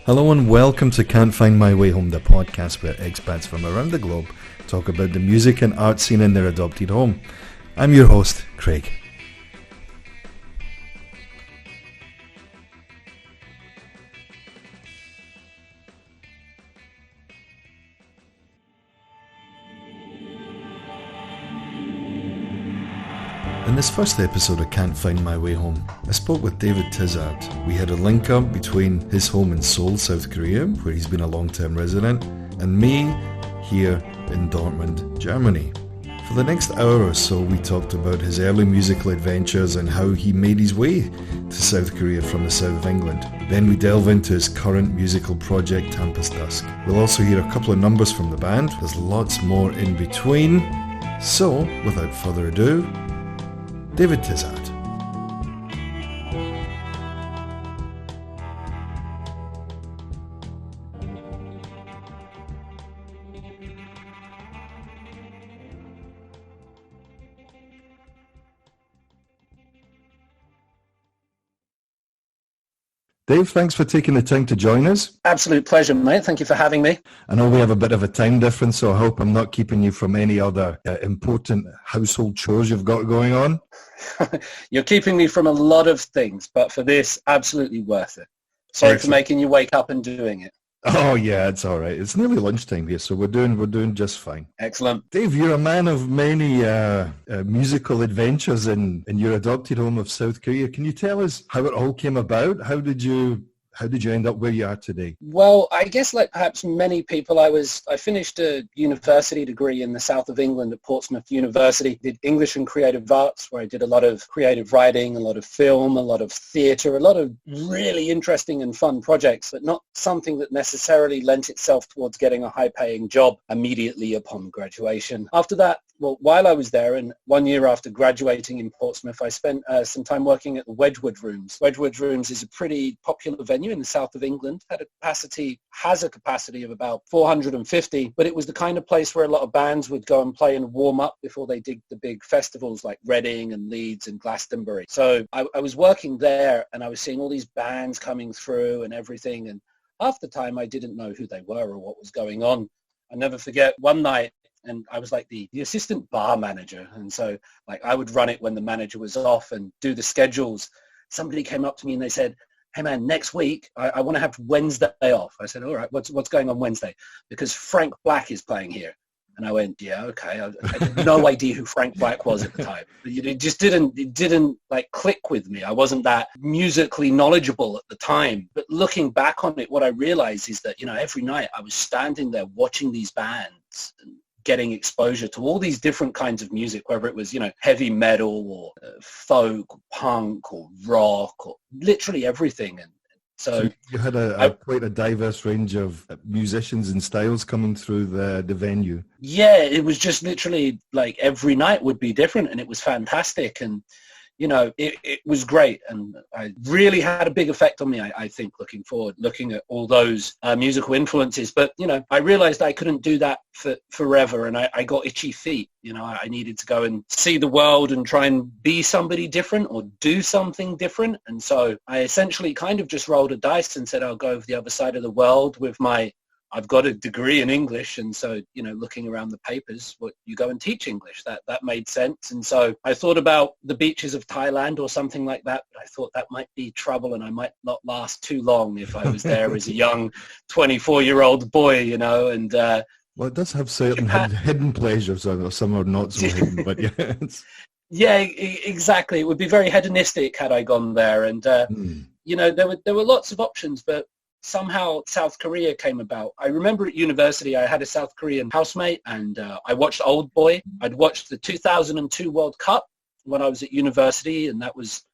Hello and welcome to Can't Find My Way Home, the podcast where expats from around the globe talk about the music and art scene in their adopted home. I'm your host, Craig. In this first episode of Can't Find My Way Home, I spoke with David Tizzard. We had a link up between his home in Seoul, South Korea, where he's been a long-term resident, and me here in Dortmund, Germany. For the next hour or so, we talked about his early musical adventures and how he made his way to South Korea from the south of England. Then we delve into his current musical project, Tempest Dusk. We'll also hear a couple of numbers from the band. There's lots more in between. So, without further ado, David Tizzard. Dave, thanks for taking the time to join us. Absolute pleasure, mate. Thank you for having me. I know we have a bit of a time difference, so I hope I'm not keeping you from any other important household chores you've got going on. You're keeping me from a lot of things, but for this, absolutely worth it. Sorry for making you wake up and doing it. Oh yeah, it's all right. It's nearly lunchtime here, so we're doing just fine. Excellent. Dave, you're a man of many musical adventures in your adopted home of South Korea. Can you tell us how it all came about? How did you end up where you are today? Well, I guess like perhaps many people, I finished a university degree in the south of England at Portsmouth University. Did English and creative arts, where I did a lot of creative writing, a lot of film, a lot of theatre, a lot of really interesting and fun projects, but not something that necessarily lent itself towards getting a high-paying job immediately upon graduation. After that, well, while I was there, and 1 year after graduating in Portsmouth, I spent some time working at the Wedgwood Rooms. Wedgwood Rooms is a pretty popular venue in the south of England. Has a capacity of about 450, but it was the kind of place where a lot of bands would go and play and warm up before they did the big festivals like Reading and Leeds and Glastonbury. So I was working there, and I was seeing all these bands coming through and everything, and half the time I didn't know who they were or what was going on. I never forget one night, and I was like the assistant bar manager. And so like I would run it when the manager was off and do the schedules. Somebody came up to me and they said, "Hey man, next week I want to have Wednesday off." I said, "All right, what's going on Wednesday?" "Because Frank Black is playing here." And I went, "Yeah, okay." I had no idea who Frank Black was at the time. It just didn't like click with me. I wasn't that musically knowledgeable at the time. But looking back on it, what I realized is that, every night I was standing there watching these bands and getting exposure to all these different kinds of music, whether it was, heavy metal or folk, or punk or rock, or literally everything. And so you had quite a diverse range of musicians and styles coming through the venue. Yeah, it was just literally like every night would be different, and it was fantastic. And it was great, and I really had a big effect on me, I think, looking forward, looking at all those musical influences. But, I realized I couldn't do that forever, and I got itchy feet. I needed to go and see the world and try and be somebody different or do something different. And so I essentially kind of just rolled a dice and said, I'll go over the other side of the world with I've got a degree in English, and so, looking around the papers, you go and teach English. That made sense. And so I thought about the beaches of Thailand or something like that, but I thought that might be trouble and I might not last too long if I was there as a young 24-year-old boy, and... well, it does have certain hidden pleasures, although some are not so hidden, but yeah. Yeah, exactly. It would be very hedonistic had I gone there. And, there were lots of options, but somehow South Korea came about. I remember at university I had a South Korean housemate, and I watched Old Boy. I'd watched the 2002 World Cup when I was at university, and that was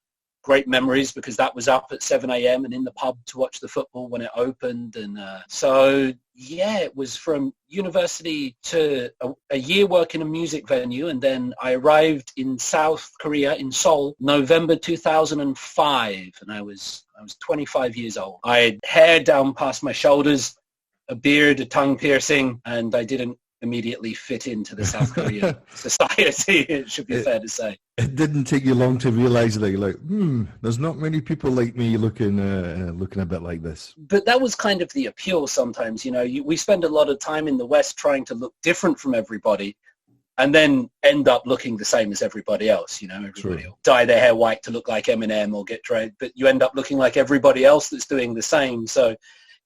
great memories because that was up at 7 a.m. and in the pub to watch the football when it opened. And so, yeah, it was from university to a year work in a music venue. And then I arrived in South Korea, in Seoul, November 2005. And I was 25 years old. I had hair down past my shoulders, a beard, a tongue piercing, and I didn't immediately fit into the South Korean society, it should be fair to say. It didn't take you long to realize that you're like, there's not many people like me looking a bit like this. But that was kind of the appeal sometimes, we spend a lot of time in the West trying to look different from everybody and then end up looking the same as everybody else. Everybody will dye their hair white to look like Eminem or get dread, but you end up looking like everybody else that's doing the same. So,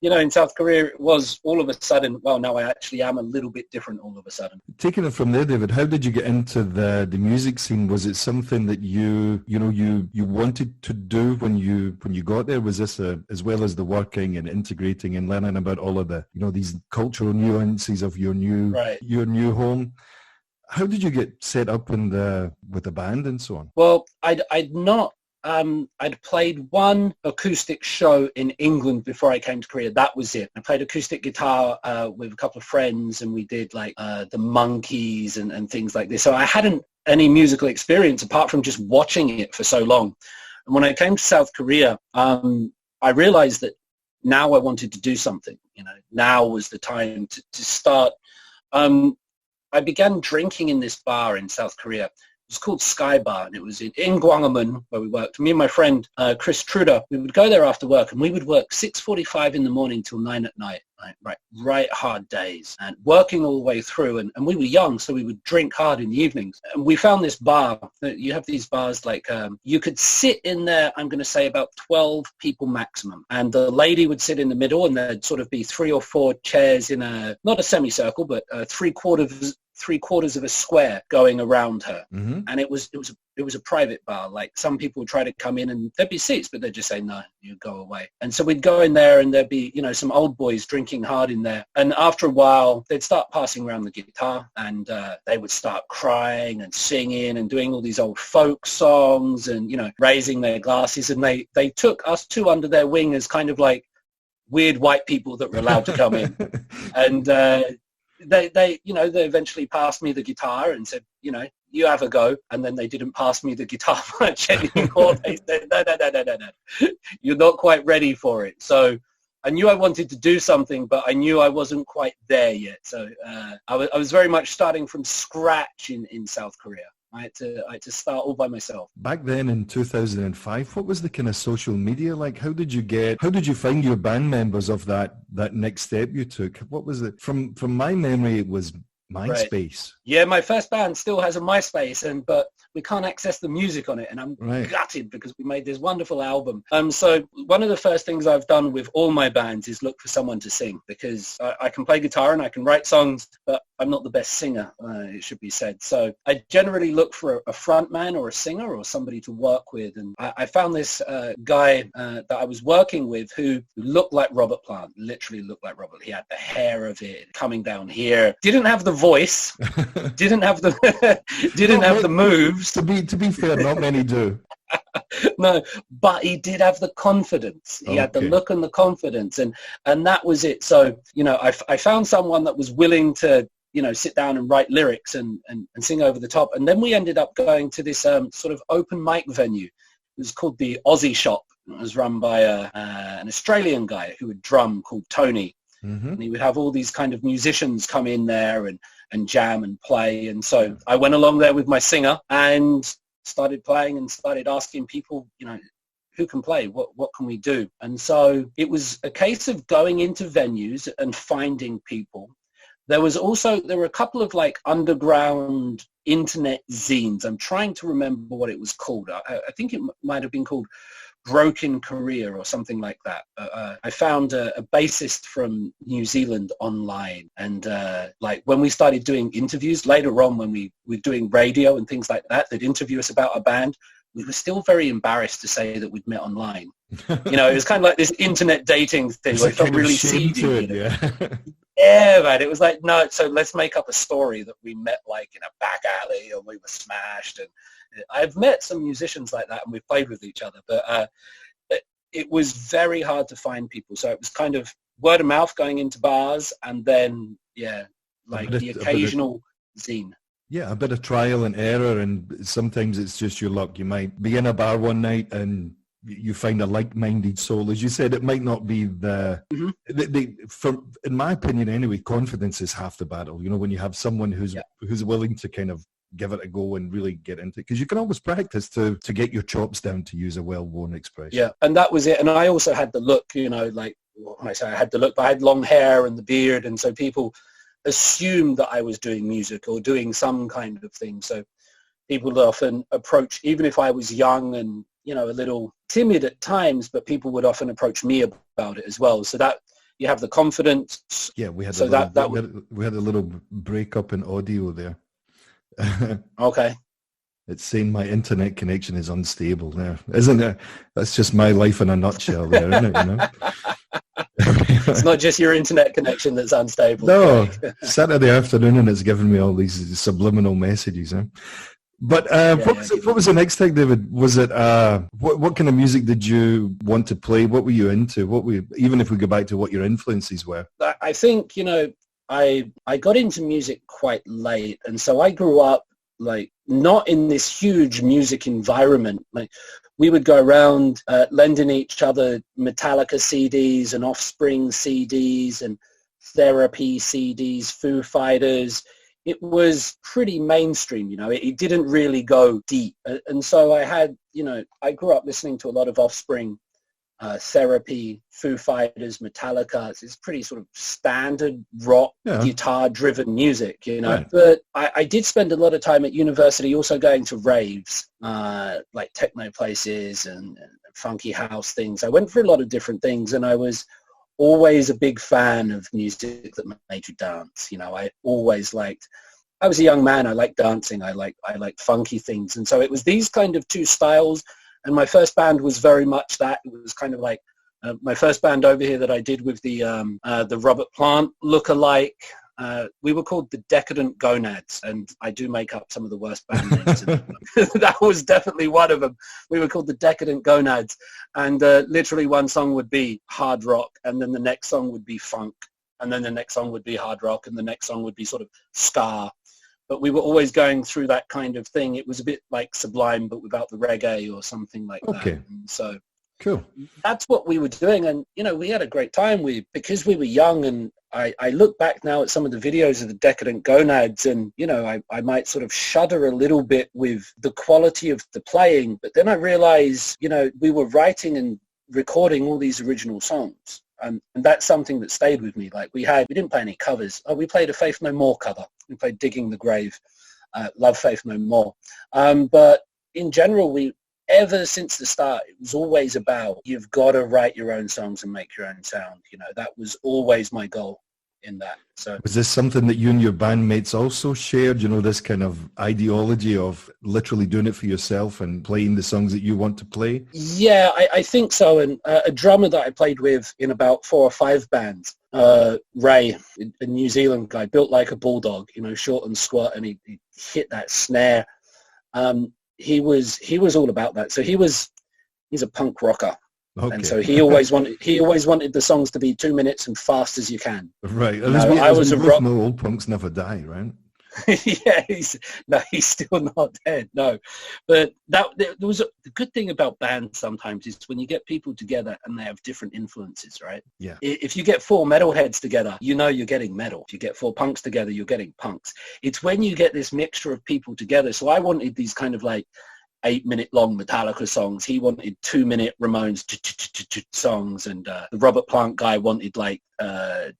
in South Korea, it was all of a sudden, well, no, I actually am a little bit different all of a sudden. Taking it from there, David, how did you get into the music scene? Was it something that you wanted to do when you got there? Was this as well as the working and integrating and learning about all of the, these cultural nuances of your new home? How did you get set up with the band and so on? Well, I'd played one acoustic show in England before I came to Korea. That was it. I played acoustic guitar with a couple of friends, and we did like the Monkees and things like this. So I hadn't any musical experience apart from just watching it for so long. And when I came to South Korea, I realized that now I wanted to do something. Now was the time to start. I began drinking in this bar in South Korea. It was called Sky Bar, and it was in Gwanghwamun where we worked. Me and my friend Chris Truder, we would go there after work, and we would work 6:45 in the morning till 9 at night. Right hard days, and working all the way through. And we were young, so we would drink hard in the evenings. And we found this bar. You have these bars like you could sit in there. I'm going to say about 12 people maximum, and the lady would sit in the middle, and there'd sort of be 3 or 4 chairs in not a semicircle, but three-quarters of a square going around her. Mm-hmm. And it was a private bar. Like, some people would try to come in and there'd be seats, but they'd just say, no, you go away. And so we'd go in there, and there'd be, some old boys drinking hard in there. And after a while, they'd start passing around the guitar, and they would start crying and singing and doing all these old folk songs and, raising their glasses. And they took us two under their wing as kind of like weird white people that were allowed to come in. And, they eventually passed me the guitar and said, you have a go. And then they didn't pass me the guitar much anymore. They said, no, you're not quite ready for it. So I knew I wanted to do something, but I knew I wasn't quite there yet. So I was very much starting from scratch in South Korea. I had to start all by myself. Back then in 2005, what was the kind of social media like? How did you find your band members of that next step you took? What was it? From my memory, it was MySpace. Right. Yeah, my first band still has a MySpace, but we can't access the music on it, and I'm gutted because we made this wonderful album. So one of the first things I've done with all my bands is look for someone to sing, because I can play guitar and I can write songs, but I'm not the best singer, it should be said. So I generally look for a front man or a singer or somebody to work with. And I found this guy that I was working with who looked like Robert Plant, literally looked like Robert. He had the hair of it coming down here, didn't have the voice, didn't have the moves. To be fair, not many do. No, but he did have the confidence. He had the look and the confidence, and that was it. So, I found someone that was willing to, sit down and write lyrics and sing over the top. And then we ended up going to this sort of open mic venue. It was called the Aussie Shop. It was run by an Australian guy who would drum called Tony. Mm-hmm. And he would have all these kind of musicians come in there and jam and play. And so I went along there with my singer and started playing and started asking people, who can play? What can we do? And so it was a case of going into venues and finding people. There were a couple of like underground internet zines. I'm trying to remember what it was called. I think it might have been called Broken Career or something like that. I found a bassist from New Zealand online, and like when we started doing interviews later on, when we were doing radio and things like that, they'd interview us about a band. We were still very embarrassed to say that we'd met online. It was kind of like this internet dating thing where it felt really seedy. Yeah, man. It was like, no, so let's make up a story that we met like in a back alley and we were smashed. And I've met some musicians like that and we've played with each other, but it was very hard to find people. So it was kind of word of mouth going into bars, and then, the occasional zine. Yeah, a bit of trial and error, and sometimes it's just your luck. You might be in a bar one night and you find a like-minded soul. As you said, it might not be in my opinion anyway, confidence is half the battle. You know, when you have someone who's willing to kind of give it a go and really get into it, because you can always practice to get your chops down, to use a well-worn expression. Yeah, and that was it. And I also had the look, you know, like when I say I had the look, but I had long hair and the beard, and so people assumed that I was doing music or doing some kind of thing. So people would often approach, even if I was young and, you know, a little timid at times, but people would often approach me about it as well. So that you have the confidence. Yeah, we had we had a little break-up in audio there. Okay. It's saying my internet connection is unstable there, isn't it? That's just my life in a nutshell there, isn't it? You know? It's not just your internet connection that's unstable. No, Saturday afternoon and it's giving me all these subliminal messages. Huh? But what was the next thing, David? Was it what kind of music did you want to play? What were you into? Even if we go back to what your influences were? I think, you know, I got into music quite late, and so I grew up like not in this huge music environment. Like we would go around lending each other Metallica CDs and Offspring CDs and Therapy CDs, Foo Fighters. It was pretty mainstream, you know, it didn't really go deep. And so I had, you know, I grew up listening to a lot of Offspring, Therapy, Foo Fighters, Metallica. It's pretty sort of standard rock, guitar-driven music, you know. Right. But I did spend a lot of time at university also going to raves, like techno places and funky house things. I went for a lot of different things, and I was always a big fan of music that made you dance. You know, I was a young man. I liked dancing. I liked funky things. And so it was these kind of two styles. And my first band was very much that. It was kind of like my first band over here that I did with the Robert Plant look-alike. We were called the Decadent Gonads, and I do make up some of the worst band names. That was definitely one of them. We were called the Decadent Gonads, and literally one song would be hard rock, and then the next song would be funk, and then the next song would be hard rock, and the next song would be sort of ska. But we were always going through that kind of thing. It was a bit like Sublime, but without the reggae or something like that. And so cool. That's what we were doing. And, you know, we had a great time. Because we were young, and I look back now at some of the videos of the Decadent Gonads, and, you know, I might sort of shudder a little bit with the quality of the playing. But then I realized, you know, we were writing and recording all these original songs. And that's something that stayed with me. Like we didn't play any covers. We played a Faith No More cover. We played Digging the Grave, Love Faith No More. But in general, ever since the start, it was always about, you've got to write your own songs and make your own sound. You know, that was always my goal in that. So was this something that you and your bandmates also shared, you know, this kind of ideology of literally doing it for yourself and playing the songs that you want to play? Yeah, I think so. And a drummer that I played with in about 4 or 5 bands, Ray, a New Zealand guy, built like a bulldog, you know, short and squat, and he hit that snare. He was all about that. So he's a punk rocker. Okay. And so he always wanted the songs to be 2 minutes and fast as you can. Right. I was a rock. No, old punks never die, right? Yeah, he's still not dead. No, but there was the good thing about bands sometimes is when you get people together and they have different influences, right? Yeah. If you get 4 metalheads together, you know you're getting metal. If you get 4 punks together, you're getting punks. It's when you get this mixture of people together. So I wanted these kind of like 8-minute long Metallica songs. He wanted 2-minute Ramones songs, and the Robert Plant guy wanted like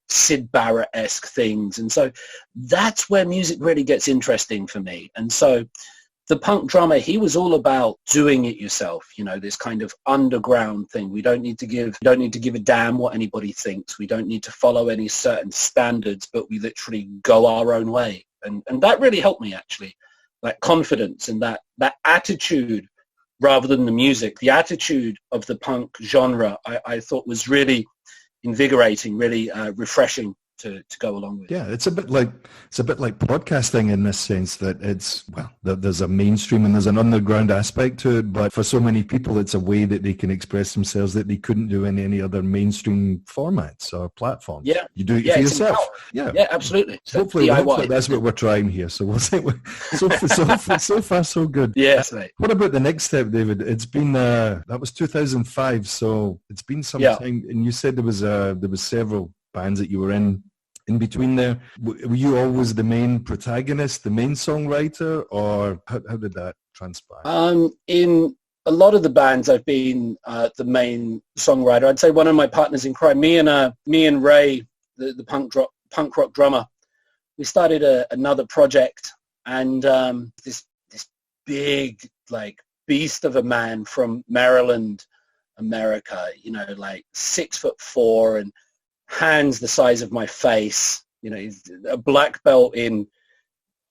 Syd Barrett-esque things. And so that's where music really gets interesting for me. And so the punk drummer, he was all about doing it yourself, you know, this kind of underground thing. We don't need to give a damn what anybody thinks. We don't need to follow any certain standards, but we literally go our own way. And that really helped me, actually. That confidence and that attitude rather than the music, the attitude of the punk genre, I thought was really invigorating, really refreshing to go along with. Yeah, it's a bit like podcasting in this sense that there's a mainstream and there's an underground aspect to it, but for so many people it's a way that they can express themselves that they couldn't do in any other mainstream formats or platforms. Yeah, you do it for yourself. Yeah, absolutely. So hopefully that's what we're trying here. So we'll see. So far so good. Yes, mate. What about the next step, David? It's been that was 2005, so it's been some time, and you said there was several bands that you were in between there. Were you always the main protagonist, the main songwriter, or how did that transpire? In a lot of the bands, I've been the main songwriter. I'd say one of my partners in crime, me and Ray, the punk rock drummer, we started another project, and this big like beast of a man from Maryland, America, 6'4" and hands the size of my face, he's a black belt in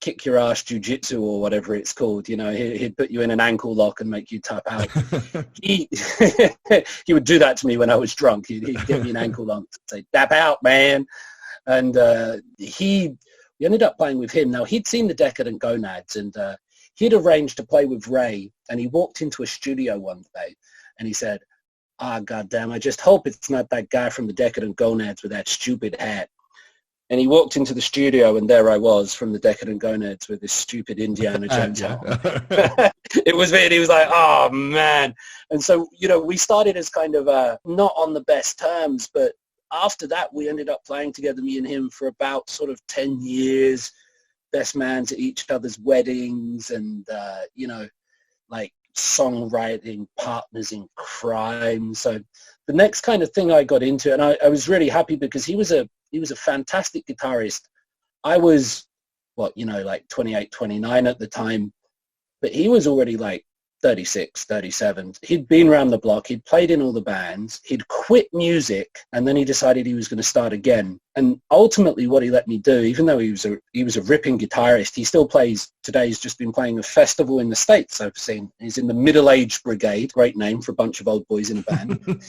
kick your ass jiu-jitsu or whatever it's called. He'd put you in an ankle lock and make you tap out. he would do that to me when I was drunk. He'd get me an ankle lock and say, tap out, man. And we ended up playing with him. Now, he'd seen the Decadent Gonads, and he'd arranged to play with Ray, and he walked into a studio one day and he said, goddamn, I just hope it's not that guy from the Decadent Gonads with that stupid hat. And he walked into the studio, and there I was from the Decadent Gonads with this stupid Indiana Jones hat on. It was weird. He was like, oh, man. And so, we started as kind of not on the best terms, but after that, we ended up playing together, me and him, for about sort of 10 years, best man to each other's weddings, and, like songwriting partners in crime. So the next kind of thing I got into, and I was really happy because he was a fantastic guitarist. I was, like 28, 29 at the time, but he was already like 36, 37. He'd been around the block. He'd played in all the bands. He'd quit music, and then he decided he was going to start again. And ultimately what he let me do, even though he was a ripping guitarist, he still plays today. He's just been playing a festival in the States I've seen. He's in the Middle-Aged Brigade, great name for a bunch of old boys in a band.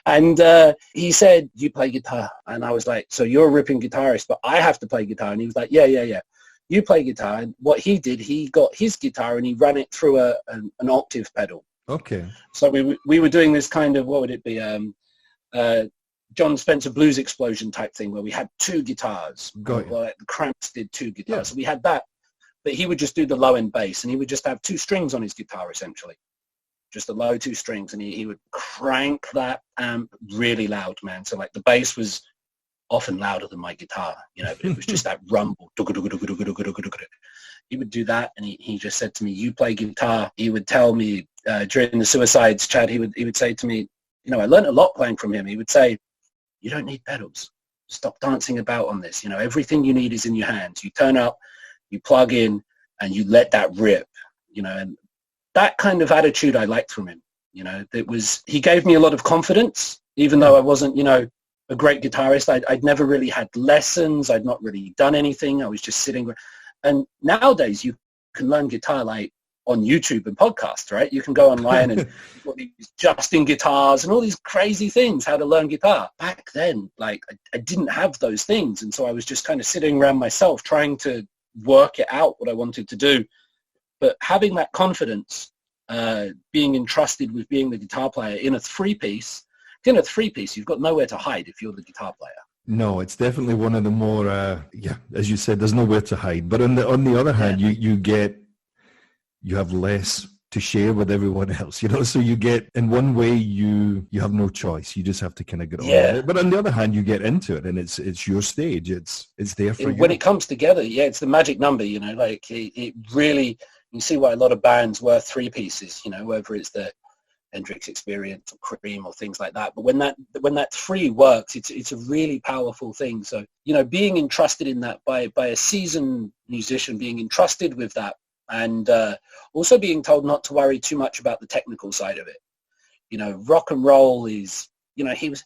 And he said, you play guitar. And I was like, so you're a ripping guitarist, but I have to play guitar. And he was like, yeah. You play guitar. And what he did, he got his guitar and he ran it through an octave pedal. Okay. So we were doing this kind of, what would it be, John Spencer Blues Explosion type thing, where we had two guitars. Like the Cramps did two guitars. Yeah. So we had that, but he would just do the low end bass, and he would just have two strings on his guitar, essentially. Just a low two strings, and he would crank that amp really loud, man. So like the bass was often louder than my guitar, but it was just that rumble. He would do that, and he just said to me, you play guitar. He would tell me during the Suicides chat, he would say to me, I learned a lot playing from him. He would say, you don't need pedals. Stop dancing about on this. Everything you need is in your hands. You turn up, you plug in, and you let that rip, and that kind of attitude I liked from him. He gave me a lot of confidence, even though I wasn't, a great guitarist. I'd never really had lessons. I'd not really done anything. I was just sitting. And nowadays you can learn guitar like on YouTube and podcasts, right? You can go online and Justin guitars and all these crazy things, how to learn guitar. Back then, like I didn't have those things. And so I was just kind of sitting around myself trying to work it out, what I wanted to do. But having that confidence, being entrusted with being the guitar player in a three-piece, you've got nowhere to hide if you're the guitar player. No, it's definitely one of the more, as you said, there's nowhere to hide. But on the other hand, you have less to share with everyone else, so you get, in one way, you have no choice. You just have to kind of get on with it. But on the other hand, you get into it, and it's your stage. It's there for you. When it comes together, it's the magic number, like it really, you see why a lot of bands were three pieces, whether it's the Hendrix Experience or Cream or things like that. But when that three works, it's a really powerful thing. So, being entrusted in that by a seasoned musician, being entrusted with that, and also being told not to worry too much about the technical side of it. Rock and roll is, he was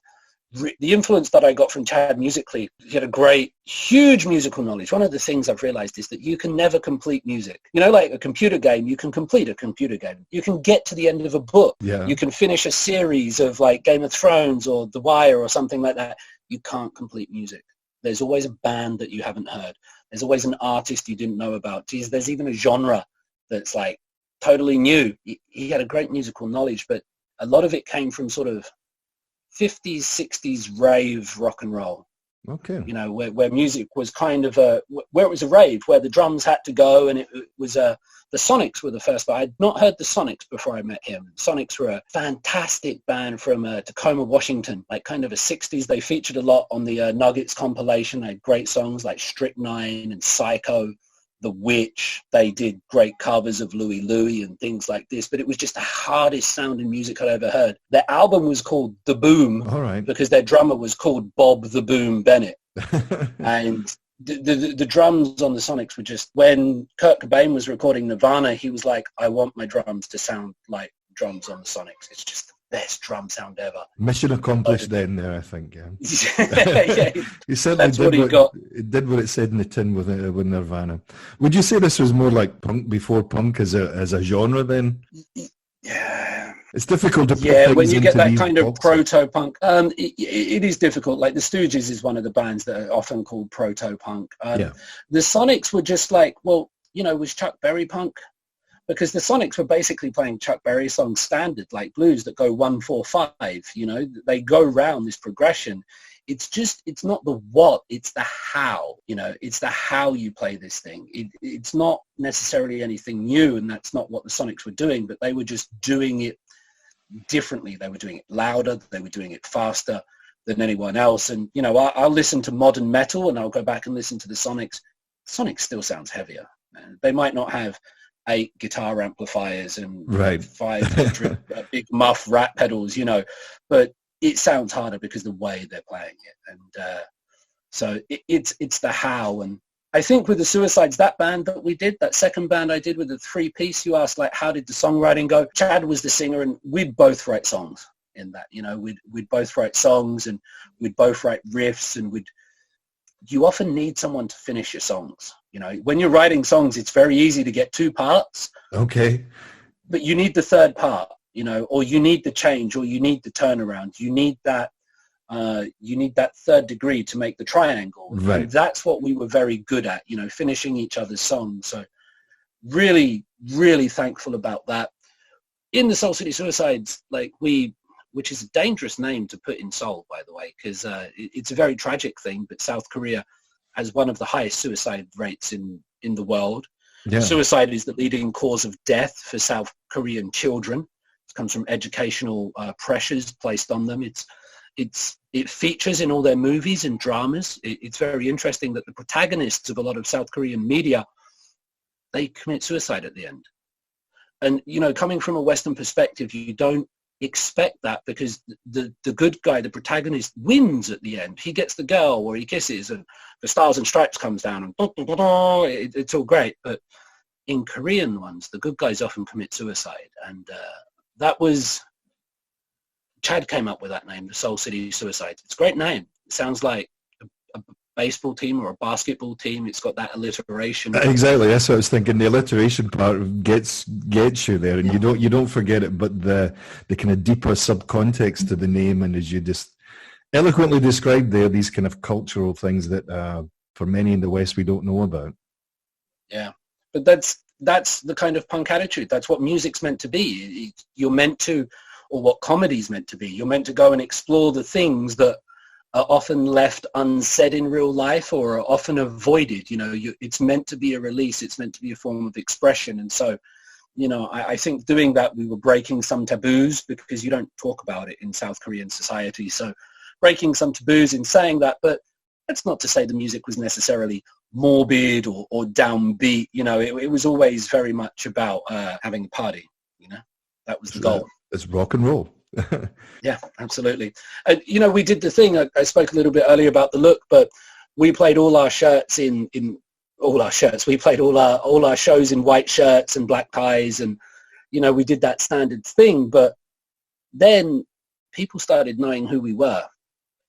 the influence that I got from Chad musically. He had a great, huge musical knowledge. One of the things I've realized is that you can never complete music. Like a computer game, you can complete a computer game. You can get to the end of a book. Yeah. You can finish a series of like Game of Thrones or The Wire or something like that. you can't complete music. There's always a band that you haven't heard. There's always an artist you didn't know about. Geez, there's even a genre that's like totally new. He had a great musical knowledge, but a lot of it came from sort of 50s, 60s rave rock and roll. Okay. You know, where music was kind of where it was a rave, where the drums had to go, and it was the Sonics were the first. But I'd not heard the Sonics before I met him. Sonics were a fantastic band from Tacoma, Washington, like kind of a 60s. They featured a lot on the Nuggets compilation. They had great songs like Strychnine and Psycho, The Witch. They did great covers of Louie Louie and things like this, but it was just the hardest sounding music I'd ever heard. Their album was called The Boom, all right, because their drummer was called Bob the Boom Bennett. And the drums on the Sonics were just, when Kurt Cobain was recording Nirvana, he was like, I want my drums to sound like drums on the Sonics. It's just the best drum sound ever. Mission accomplished then there, I think. Yeah. Yeah, He certainly did what it said in the tin with Nirvana. Would you say this was more like punk before punk as a genre then? Yeah. It's difficult to put things when you get into that these kind of boxes. proto-punk, it is difficult. Like the Stooges is one of the bands that are often called proto-punk. The Sonics were just like, well, you know, was Chuck Berry punk? Because the Sonics were basically playing Chuck Berry songs standard, like blues that go 1-4-5, you know, they go round this progression. It's not the what, it's the how, you know, it's the how you play this thing. It's not necessarily anything new, and that's not what the Sonics were doing, but they were just doing it differently. They were doing it louder, they were doing it faster than anyone else. And, you know, I'll listen to modern metal and I'll go back and listen to the Sonics. Sonics still sounds heavier. They might not have 8 guitar amplifiers and 500 big muff rat pedals, you know, but it sounds harder because the way they're playing it. And so it's the how. And I think with the Suicides, that band that we did, that second band I did with the 3-piece, you asked, like, how did the songwriting go? Chad was the singer, and we'd both write songs in that, you know, we'd both write songs, and we'd both write riffs, and you often need someone to finish your songs. You know, when you're writing songs, it's very easy to get 2 parts. Okay. But you need the third part, you know, or you need the change, or you need the turnaround. You need that third degree to make the triangle. Right. And that's what we were very good at, you know, finishing each other's songs. So really, really thankful about that. In the Seoul City Suicides, like which is a dangerous name to put in Seoul, by the way, because it's a very tragic thing, but South Korea has one of the highest suicide rates in the world. Yeah. Suicide is the leading cause of death for South Korean children. It comes from educational pressures placed on them. It features in all their movies and dramas. It's very interesting that the protagonists of a lot of South Korean media, they commit suicide at the end. And, you know, coming from a Western perspective, you don't expect that, because the good guy, the protagonist, wins at the end. He gets the girl, or he kisses, and the Stars and Stripes comes down, and it's all great. But in Korean ones, the good guys often commit suicide. And that was... Chad came up with that name, the Seoul City Suicides. It's a great name. It sounds like a baseball team or a basketball team. It's got that alliteration. Exactly. That's what I was thinking. The alliteration part gets you there, and you don't forget it. But the kind of deeper subcontext to the name, and as you just eloquently described there, these kind of cultural things that for many in the West we don't know about. Yeah, but that's the kind of punk attitude. That's what music's meant to be. You're meant to. Or what comedy's meant to be. You're meant to go and explore the things that are often left unsaid in real life, or are often avoided. You know, it's meant to be a release. It's meant to be a form of expression. And so, you know, I think doing that, we were breaking some taboos, because you don't talk about it in South Korean society. So breaking some taboos in saying that, but that's not to say the music was necessarily morbid or downbeat. You know, it was always very much about having a party, you know. That was the goal. It's rock and roll. Yeah, absolutely. You know, we did the thing, I spoke a little bit earlier about the look, but we played all our shirts in all our shirts. We played all our shows in white shirts and black ties, and, you know, we did that standard thing. But then people started knowing who we were.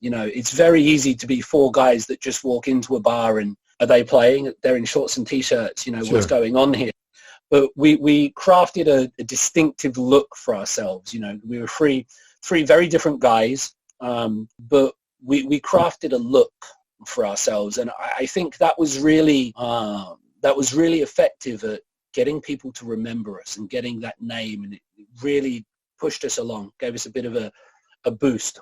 You know, it's very easy to be 4 guys that just walk into a bar and, are they playing? They're in shorts and T-shirts, you know, Sure. What's going on here? But we crafted a distinctive look for ourselves. You know, we were three very different guys, but we crafted a look for ourselves, and I think that was really effective at getting people to remember us and getting that name, and it really pushed us along, gave us a bit of a boost.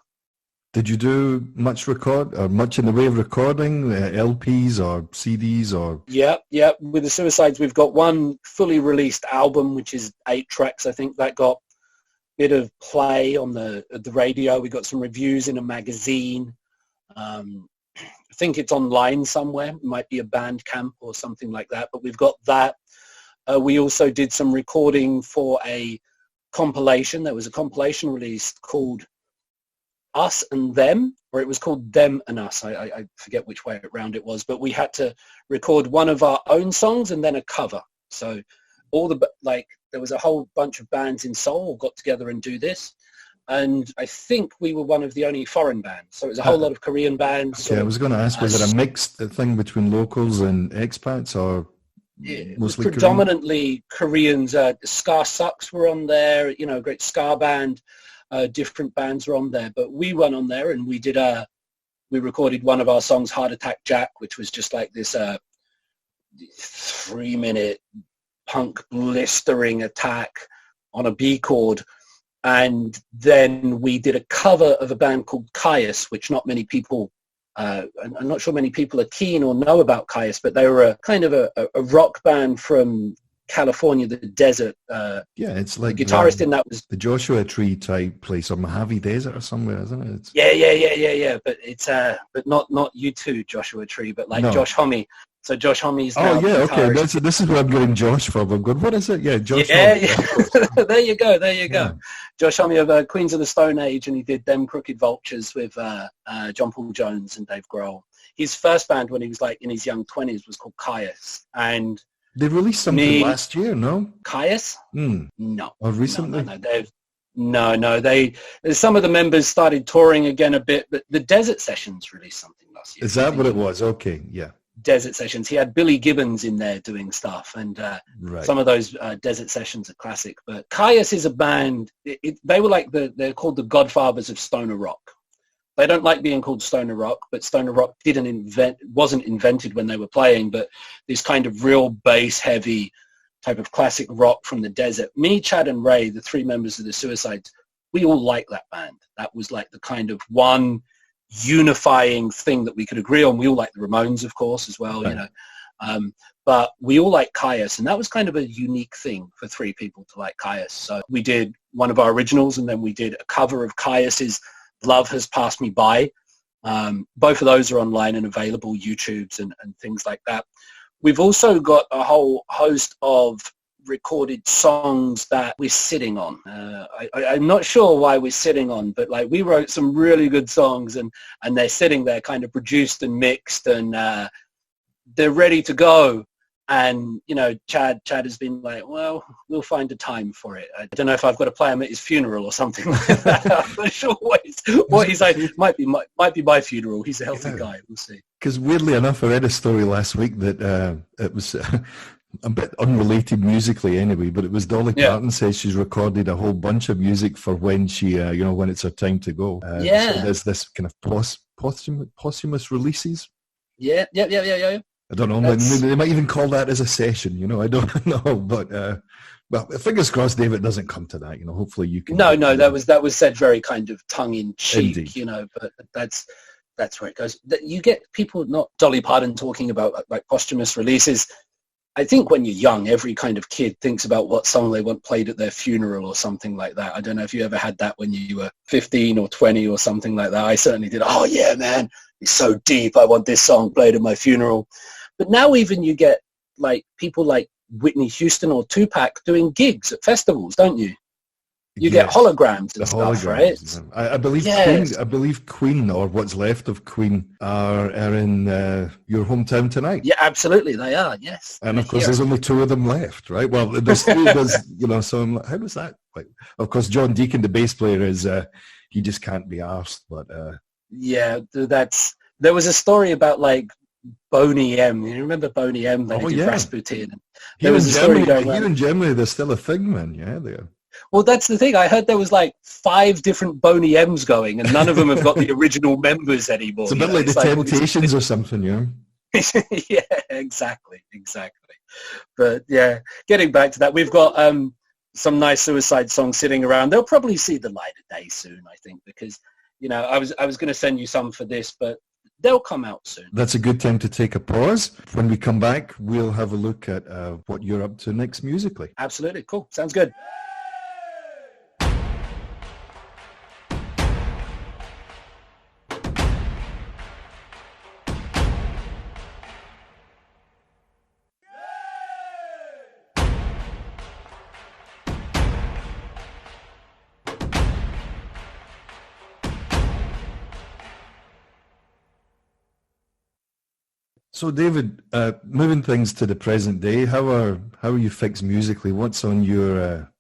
Did you do much in the way of recording, LPs or CDs or? Yeah. With the Suicides, we've got one fully released album, which is 8 tracks. I think that got a bit of play on the radio. We got some reviews in a magazine. I think it's online somewhere. It might be a Bandcamp or something like that. But we've got that. We also did some recording for a compilation. There was a compilation released called Us and Them, or it was called Them and Us. I forget which way around it was, but we had to record one of our own songs and then a cover. So there was a whole bunch of bands in Seoul got together and do this. And I think we were one of the only foreign bands. So it was a whole lot of Korean bands. Yeah, I was going to ask, was it a mixed thing between locals and expats, or mostly predominantly Koreans? Ska Sucks were on there, a great ska band. Different bands were on there, but we went on there and we recorded one of our songs, Heart Attack Jack, which was just like this 3-minute punk blistering attack on a B chord. And then we did a cover of a band called Caius, which not many people, I'm not sure many people are keen or know about Caius, but they were a kind of a rock band from California, the desert. It's like the guitarist in that was the Joshua Tree type place, or Mojave Desert or somewhere, isn't it? Yeah. But it's but not U2 Joshua Tree, but like Josh Homme. So Josh Homme's now okay. This is where I'm getting Josh from. I'm going, what is it? Yeah, Josh. Yeah. There you go. Yeah. Josh Homme of Queens of the Stone Age, and he did Them Crooked Vultures with John Paul Jones and Dave Grohl. His first band when he was like in his young 20s was called Caius, and they released something last year, no? Caius? No. Or recently? No. Some of the members started touring again a bit, but the Desert Sessions released something last year. Is that what it was? Okay, yeah. Desert Sessions. He had Billy Gibbons in there doing stuff, and some of those Desert Sessions are classic. But Caius is a band. They were like they're called the Godfathers of stoner rock. They don't like being called stoner rock, but stoner rock wasn't invented when they were playing, but this kind of real bass heavy type of classic rock from the desert. Me, Chad and Ray, the 3 members of the Suicides, we all like that band. That was like the kind of one unifying thing that we could agree on. We all like the Ramones, of course, as well, but we all like Caius, and that was kind of a unique thing for 3 people to like Caius. So we did one of our originals, and then we did a cover of Caius's Love Has Passed Me By. Both of those are online and available, YouTubes and things like that. We've also got a whole host of recorded songs that we're sitting on. I'm not sure why we're sitting on, but like we wrote some really good songs, and they're sitting there kind of produced and mixed, and they're ready to go. And, Chad has been like, well, we'll find a time for it. I don't know if I've got to play him at his funeral or something like that. I'm not sure what he's like. Might be my funeral. He's a healthy guy. We'll see. Because weirdly enough, I read a story last week that it was a bit unrelated musically anyway, but it was Dolly Parton says she's recorded a whole bunch of music for when she, when it's her time to go. So there's this kind of posthumous releases. Yeah. I don't know. They might even call that as a session. I don't know. But well, fingers crossed, David, it doesn't come to that. Hopefully you can. No, that was said very kind of tongue in cheek. Indeed. But that's where it goes. You get people, not Dolly Parton, talking about like posthumous releases. I think when you're young, every kind of kid thinks about what song they want played at their funeral or something like that. I don't know if you ever had that when you were 15 or 20 or something like that. I certainly did. Oh yeah, man, it's so deep. I want this song played at my funeral. But now even you get like people like Whitney Houston or Tupac doing gigs at festivals, don't you? You get holograms and stuff, right? I believe Queen, or what's left of Queen, are in your hometown tonight. Yeah, absolutely, they are. Yes, and of course, there's only 2 of them left, right? Well, there's 3 of us, So I'm like, how was that? Like, of course, John Deacon, the bass player, is he just can't be arsed. But there was a story about like Boney M. You remember Boney M? They did Rasputin. There was a story going on. Here in Germany, there's still a thing, man. Yeah, there. Well, that's the thing. I heard there was like 5 different Boney M's going, and none of them have got the original members anymore. It's a bit like the Temptations or something, yeah. Yeah, exactly. But yeah, getting back to that, we've got some nice Suicide songs sitting around. They'll probably see the light of day soon, I think, because, you know, I was going to send you some for this, but they'll come out soon. That's a good time to take a pause. When we come back, we'll have a look at what you're up to next musically. Absolutely. Cool. Sounds good. So, David, moving things to the present day, how are you fixed musically? What's on your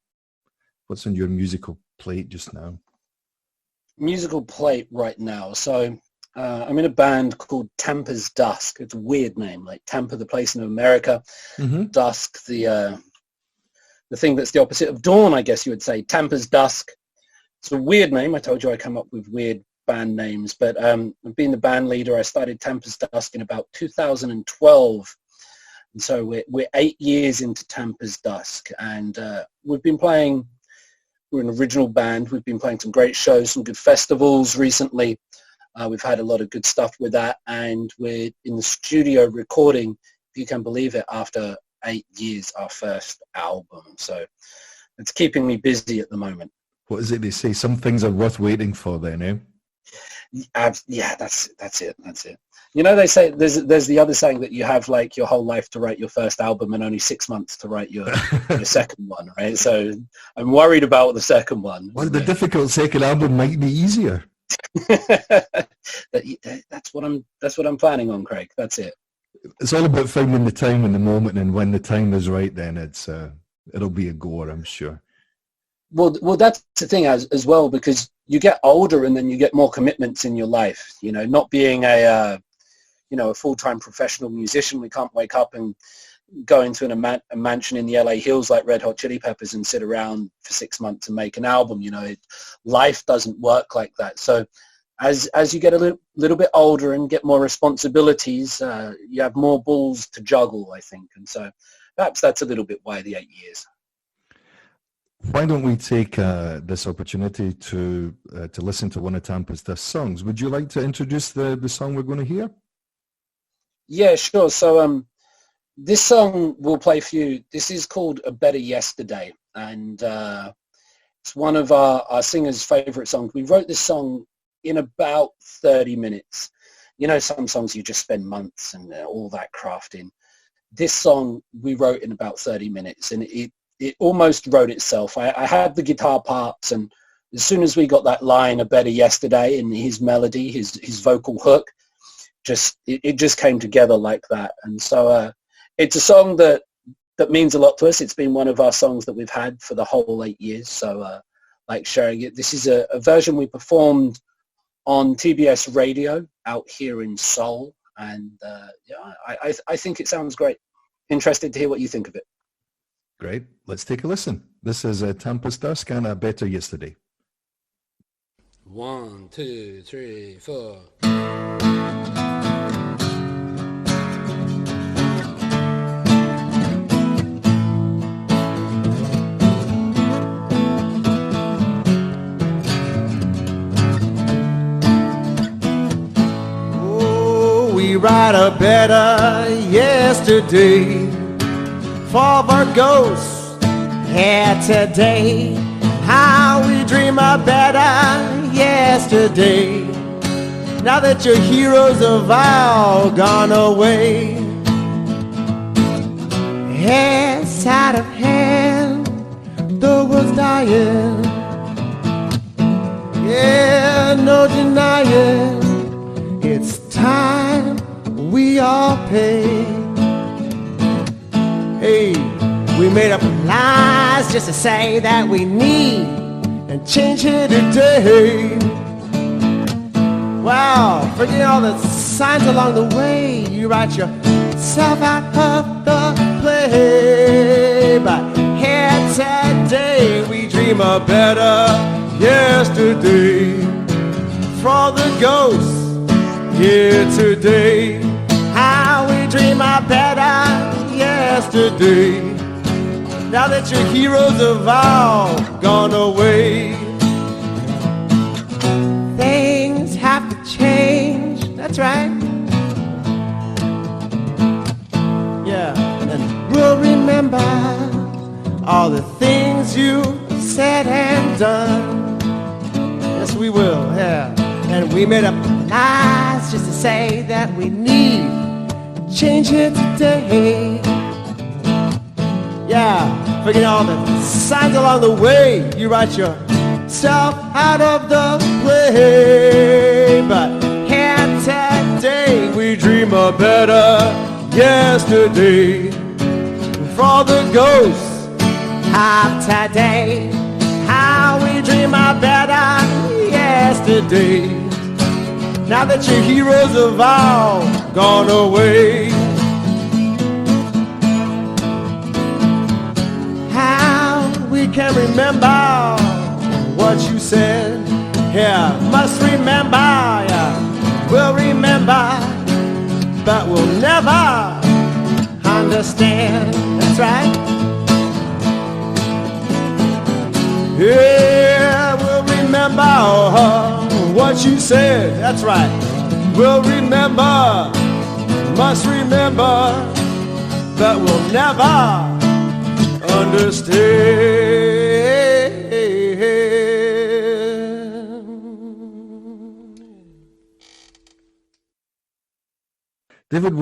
musical plate just now? Musical plate right now. So I'm in a band called Tampa's Dusk. It's a weird name, like Tampa, the place in America. Mm-hmm. Dusk, the thing that's the opposite of dawn, I guess you would say. Tampa's Dusk. It's a weird name. I told you I come up with weird band names, but being the band leader, I started Tampa's Dusk in about 2012, and so we're 8 years into Tampa's Dusk, and we've been playing. We're an original band. We've been playing some great shows, some good festivals recently. We've had a lot of good stuff with that, and we're in the studio recording, if you can believe it, after 8 years, our first album. So it's keeping me busy at the moment. What is it they say? Some things are worth waiting for then, eh? Yeah, that's it. You know, they say there's the other saying that you have like your whole life to write your first album and only 6 months to write your second one, right? So I'm worried about the second one. Well, the difficult second album might be easier. That's what I'm planning on, Craig. That's it. It's all about finding the time and the moment, and when the time is right, then it'll be a goer, I'm sure. Well, that's the thing as well, because you get older and then you get more commitments in your life. You know, not being a full-time professional musician, we can't wake up and go into a mansion in the LA Hills like Red Hot Chili Peppers and sit around for 6 months and make an album. You know, life doesn't work like that. So as you get a little bit older and get more responsibilities, you have more balls to juggle, I think. And so perhaps that's a little bit why the 8 years. Why don't we take this opportunity to listen to one of Tampa's Dusk songs? Would you like to introduce the song we're going to hear? Yeah, sure. So this song we'll play for you. This is called A Better Yesterday, and it's one of our singer's favorite songs. We wrote this song in about 30 minutes. You know, some songs you just spend months and all that crafting. This song we wrote in about 30 minutes, and it almost wrote itself. I had the guitar parts, and as soon as we got that line, A Better Yesterday, and his melody, his vocal hook, it just came together like that. And so it's a song that means a lot to us. It's been one of our songs that we've had for the whole 8 years. So like sharing it. This is a version we performed on TBS radio out here in Seoul. And I think it sounds great. Interested to hear what you think of it. Great. Let's take a listen. This is Tampa's Dusk and A Better Yesterday. 1, 2, 3, 4. Oh, we write a better yesterday for our ghosts here today. How we dream a better yesterday, now that your heroes have all gone away. Hand side of hand, the world's dying. Yeah, no denying, it's time we all pay. Hey, we made up lies just to say that we need and change here today. Wow, forget all the signs along the way. You write yourself out of the play. But here today we dream dream a better yesterday. For the ghosts here today, how we dream a better yesterday. Now that your heroes have all gone away, things have to change, that's right. Yeah, and we'll remember all the things you said and done. Yes, we will, yeah. And we made up lies just to say that we need change here today. Yeah, forget all the signs along the way. You write yourself out of the way. But here today we dream a better yesterday. For the ghosts of today, how we dream a better yesterday. Now that your heroes have all gone away, how we can remember what you said. Yeah, must remember, yeah, we'll remember, but we'll never understand. That's right. Yeah, we'll remember what you said. That's right. We'll remember, must remember, but we'll never understand. David,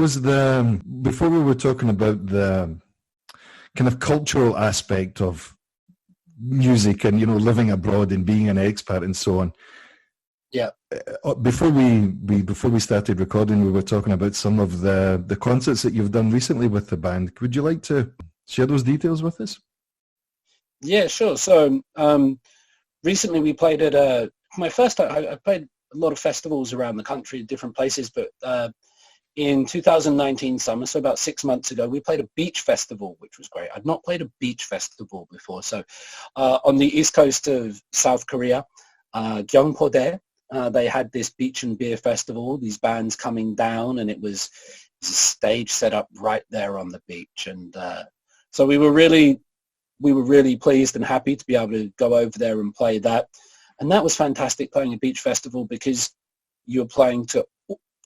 before we were talking about the kind of cultural aspect of music and, living abroad and being an expat and so on. Yeah. Before we started recording, we were talking about some of the concerts that you've done recently with the band. Would you like to share those details with us? Yeah, sure. So recently we played at I played a lot of festivals around the country, different places, but in 2019 summer, so about 6 months ago, we played a beach festival, which was great. I'd not played a beach festival before. So on the east coast of South Korea, Gyeongpo-dae, they had this beach and beer festival, these bands coming down, and it was a stage set up right there on the beach. And so we were really pleased and happy to be able to go over there and play that. And that was fantastic, playing a beach festival, because you were playing to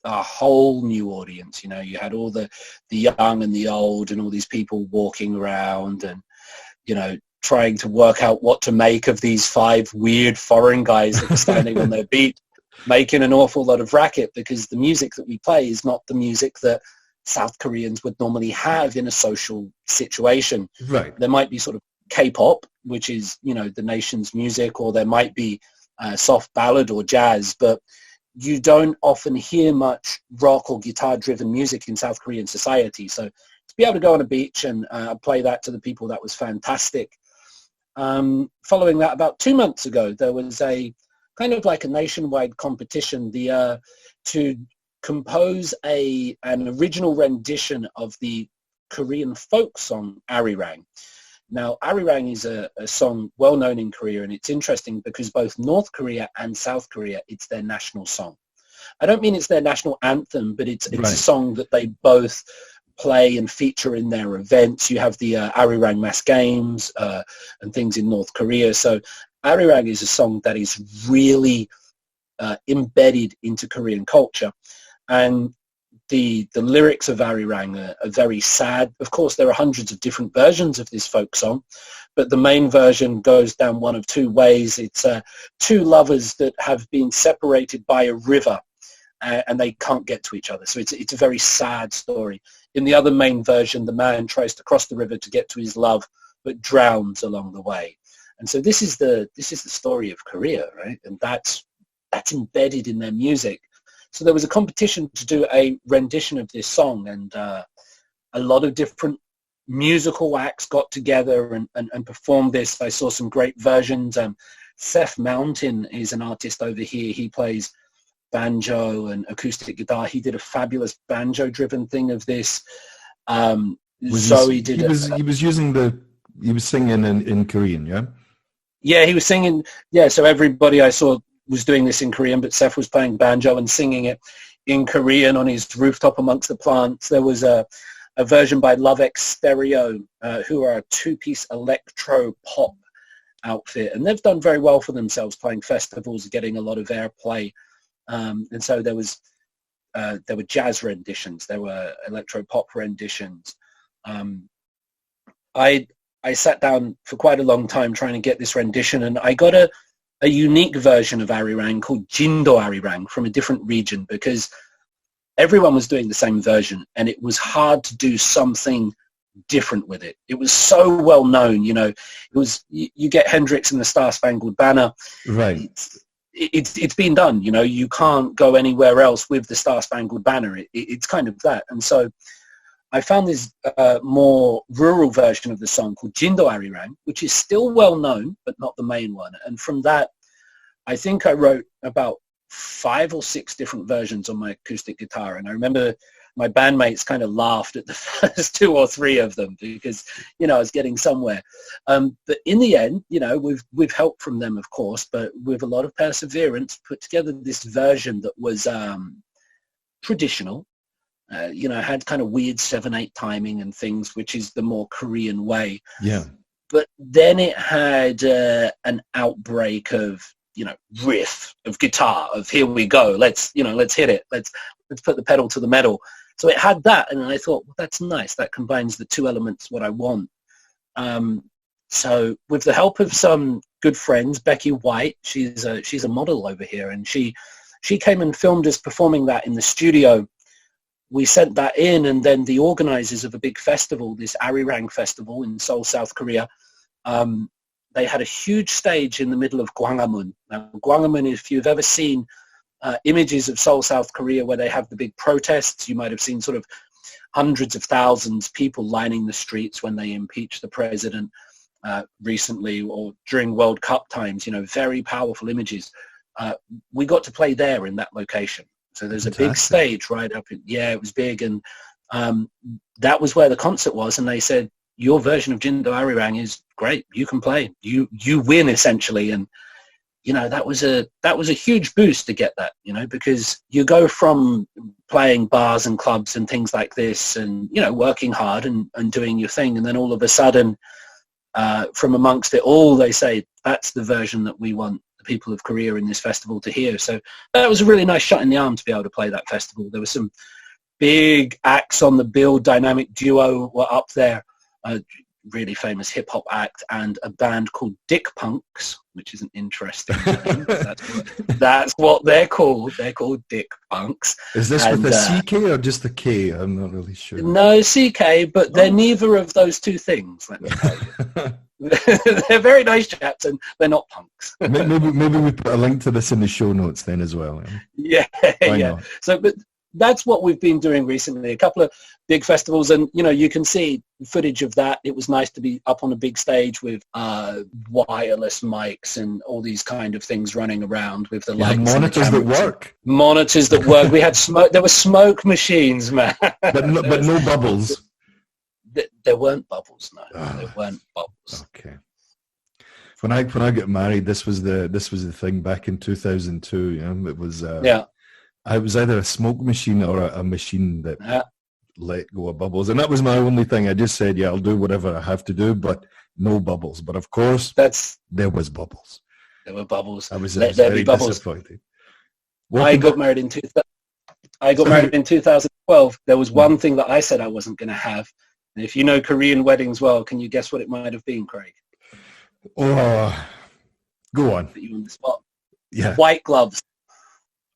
a whole new audience. You had all the young and the old and all these people walking around and, trying to work out what to make of these 5 weird foreign guys that were standing on their beat, making an awful lot of racket, because the music that we play is not the music that South Koreans would normally have in a social situation. Right. There might be sort of K-pop, which is, the nation's music, or there might be soft ballad or jazz, but you don't often hear much rock or guitar-driven music in South Korean society. So to be able to go on a beach and play that to the people, that was fantastic. Following that, about 2 months ago, there was a kind of like a nationwide competition to compose an original rendition of the Korean folk song Arirang. Now, Arirang is a song well known in Korea, and it's interesting because both North Korea and South Korea, it's their national song. I don't mean it's their national anthem, but it's right. a song that they both play and feature in their events. You have the Arirang Mass Games and things in North Korea. So Arirang is a song that is really embedded into Korean culture. And the lyrics of Arirang are very sad. Of course, there are hundreds of different versions of this folk song, but the main version goes down one of 2 ways. It's 2 lovers that have been separated by a river, and they can't get to each other. So it's a very sad story. In the other main version, the man tries to cross the river to get to his love, but drowns along the way. And so this is the story of Korea, right? And that's embedded in their music. So there was a competition to do a rendition of this song, and a lot of different musical acts got together and performed this. I saw some great versions. Seth Mountain is an artist over here. He plays banjo and acoustic guitar. He did a fabulous banjo-driven thing of this. Zoe did. He was singing in Korean, yeah. Yeah, he was singing. Yeah, so everybody I saw was doing this in Korean, but Seth was playing banjo and singing it in Korean on his rooftop amongst the plants. There was a version by Love X Stereo, who are a two-piece electro pop outfit, and they've done very well for themselves playing festivals, getting a lot of airplay. And so there were jazz renditions, there were electro pop renditions. I sat down for quite a long time trying to get this rendition, and I got a unique version of Arirang called Jindo Arirang from a different region, because everyone was doing the same version and it was hard to do something different with it. It was so well known, you know. It was, you get Hendrix and the Star Spangled Banner, right? It's been done, you know. You can't go anywhere else with the Star Spangled Banner. It's kind of that. And so I found this more rural version of the song called Jindo Arirang, which is still well known but not the main one. And from that, I think I wrote about 5 or 6 different versions on my acoustic guitar. And I remember my bandmates kind of laughed at the first 2 or 3 of them because, you know, I was getting somewhere. But in the end, you know, with help from them, of course, but with a lot of perseverance, put together this version that was traditional, you know, had kind of weird 7/8 timing and things, which is the more Korean way. Yeah. But then it had an outbreak of, you know, riff of guitar, of here we go, let's hit it, let's put the pedal to the metal. So it had that, and I thought, well, that's nice, that combines the 2 elements what I want. So with the help of some good friends, Becky White, she's a model over here, and she came and filmed us performing that in the studio. We sent that in, and then the organizers of a big festival, this Arirang festival in Seoul, South Korea, they had a huge stage in the middle of Gwanghwamun. Now, Gwanghwamun, if you've ever seen images of Seoul, South Korea, where they have the big protests, you might have seen sort of hundreds of thousands of people lining the streets when they impeached the president recently, or during World Cup times, you know, very powerful images. We got to play there in that location. So there's a big stage right up in, yeah, it was big. And that was where the concert was. And they said, your version of Jindo Arirang is great. You can play. You win, essentially. And, you know, that was a huge boost to get that, you know, because you go from playing bars and clubs and things like this and, you know, working hard and doing your thing. And then all of a sudden, from amongst it all, they say, that's the version that we want the people of Korea in this festival to hear. So that was a really nice shot in the arm to be able to play that festival. There were some big acts on the bill. Dynamic Duo were up there. A really famous hip-hop act, and a band called Dick Punks, which is an interesting name. That's what they're called. They're called Dick Punks. Is this with a CK or just a K? I'm not really sure. No, CK, but they're neither of those two things, let me tell you. They're very nice chaps, and they're not punks. maybe we put a link to this in the show notes then as well. Yeah, yeah. So, but that's what we've been doing recently. A couple of big festivals, and you know, you can see footage of that. It was nice to be up on a big stage with wireless mics and all these kind of things running around with the lights, monitors that work. Monitors that work. We had smoke. There were smoke machines, man. But no bubbles. There weren't bubbles. No, there weren't bubbles. Okay. When I got married, this was the thing back in 2002. You know, it was I was either a smoke machine or a machine that let go of bubbles. And that was my only thing. I just said, yeah, I'll do whatever I have to do, but no bubbles. But of course, there was bubbles. There were bubbles. I was very disappointed. I got married in 2012. There was one thing that I said I wasn't going to have. And if you know Korean weddings well, can you guess what it might have been, Craig? Oh, go on. Put you on the spot. Yeah. White gloves.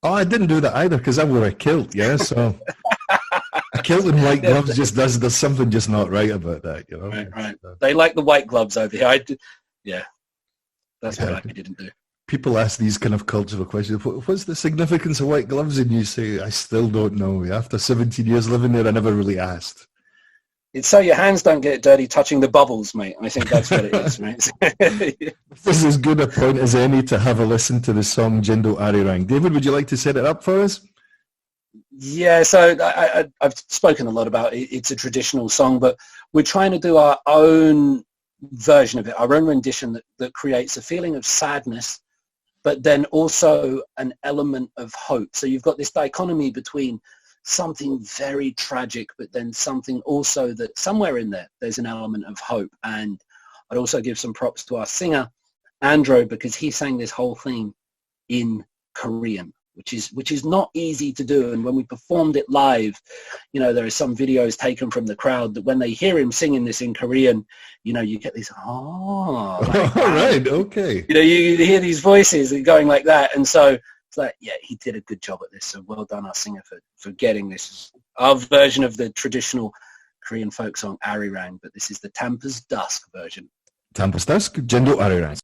Oh, I didn't do that either because I wore a kilt, yeah, so a kilt and white gloves just there's something just not right about that, you know. Right. They like the white gloves over here. That's what I didn't do. People ask these kind of cultural questions. What's the significance of white gloves? And you say, I still don't know. After 17 years living there, I never really asked. It's so your hands don't get dirty touching the bubbles, mate. I think that's what it is, mate. This is as good a point as any to have a listen to the song Jindo Arirang. David, would you like to set it up for us? Yeah, so I've spoken a lot about it. It's a traditional song, but we're trying to do our own version of it, our own rendition that creates a feeling of sadness, but then also an element of hope. So you've got this dichotomy between something very tragic, but then something also that somewhere in there's an element of hope. And I'd also give some props to our singer, Andro, because he sang this whole thing in Korean, which is not easy to do. And when we performed it live, you know, there are some videos taken from the crowd that when they hear him singing this in Korean, you know, you get this, like, all right, okay. You know, you hear these voices going like that. And so it's like, yeah, he did a good job at this. So well done, our singer, for getting this. Our version of the traditional Korean folk song, Arirang, but this is the Tampa's Dusk version. Tampa's Dusk, Jindo Arirang.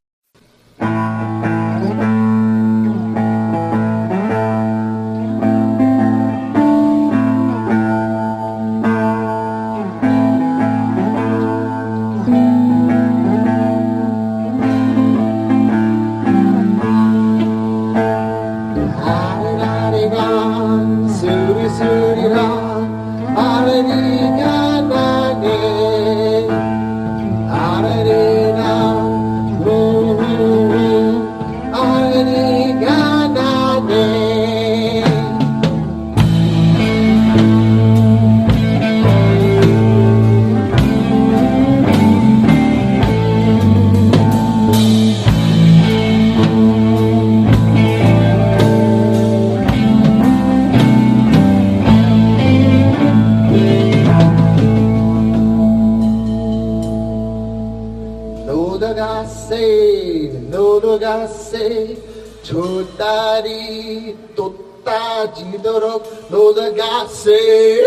저 딸이 또 따지도록 노다가세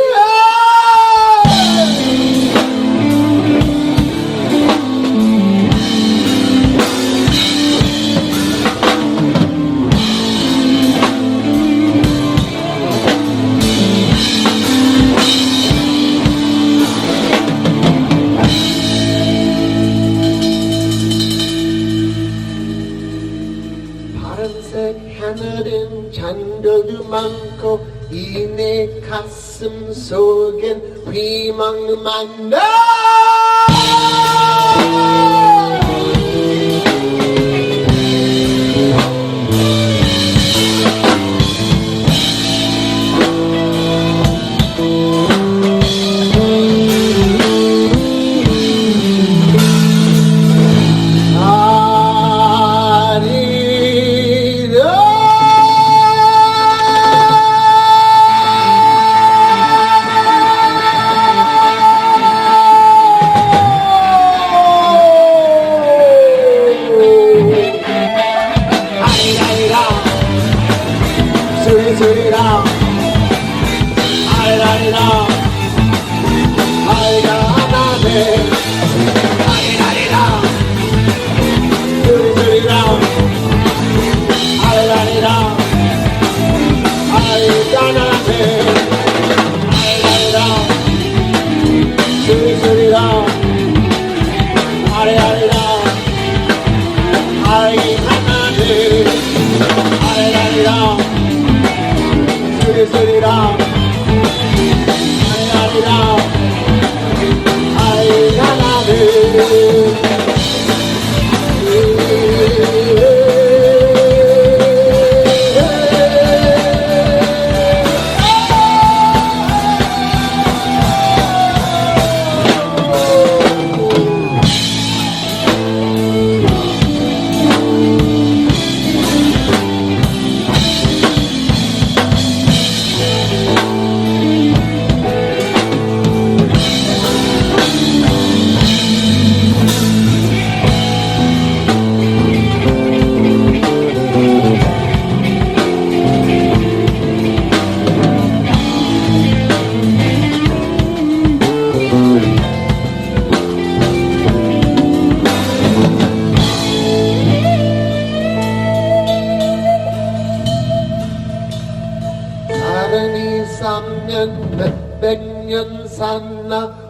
하늘은 잔더도 많고 이 내 가슴 속엔 희망만 나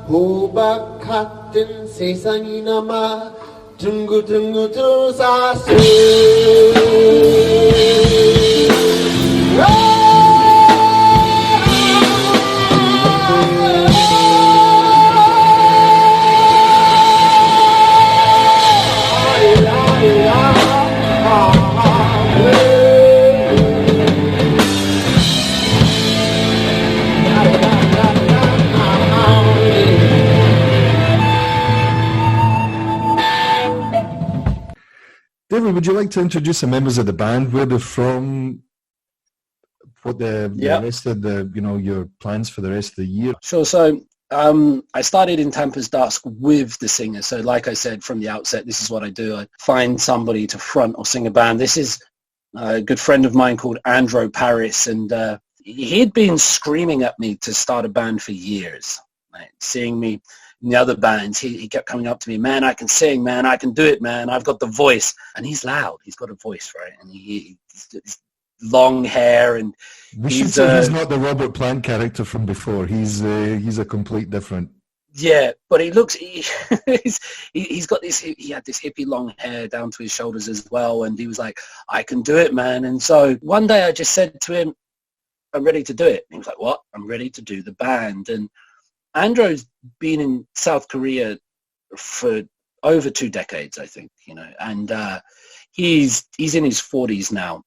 호박 같은 세상이나마 둥구둥구 두사스 me, would you like to introduce the members of the band, where they're from, what the rest of the, your plans for the rest of the year? Sure. So I started in Tempest Dusk with the singer. So like I said from the outset, this is what I do. I find somebody to front or sing a band. This is a good friend of mine called Andrew Paris, and he'd been screaming at me to start a band for years. Right? Seeing me in the other bands, he kept coming up to me, man, I can sing, man, I can do it, man, I've got the voice. And he's loud, he's got a voice, right? And he's long hair, and he's not the Robert Plant character from before. He's a complete different. Yeah, but he looks, he's got this, he had this hippie long hair down to his shoulders as well, and he was like, I can do it, man. And so one day I just said to him, I'm ready to do it. And he was like, what? I'm ready to do the band. And Andrew's been in South Korea for over 2 decades, I think, and he's in his 40s now.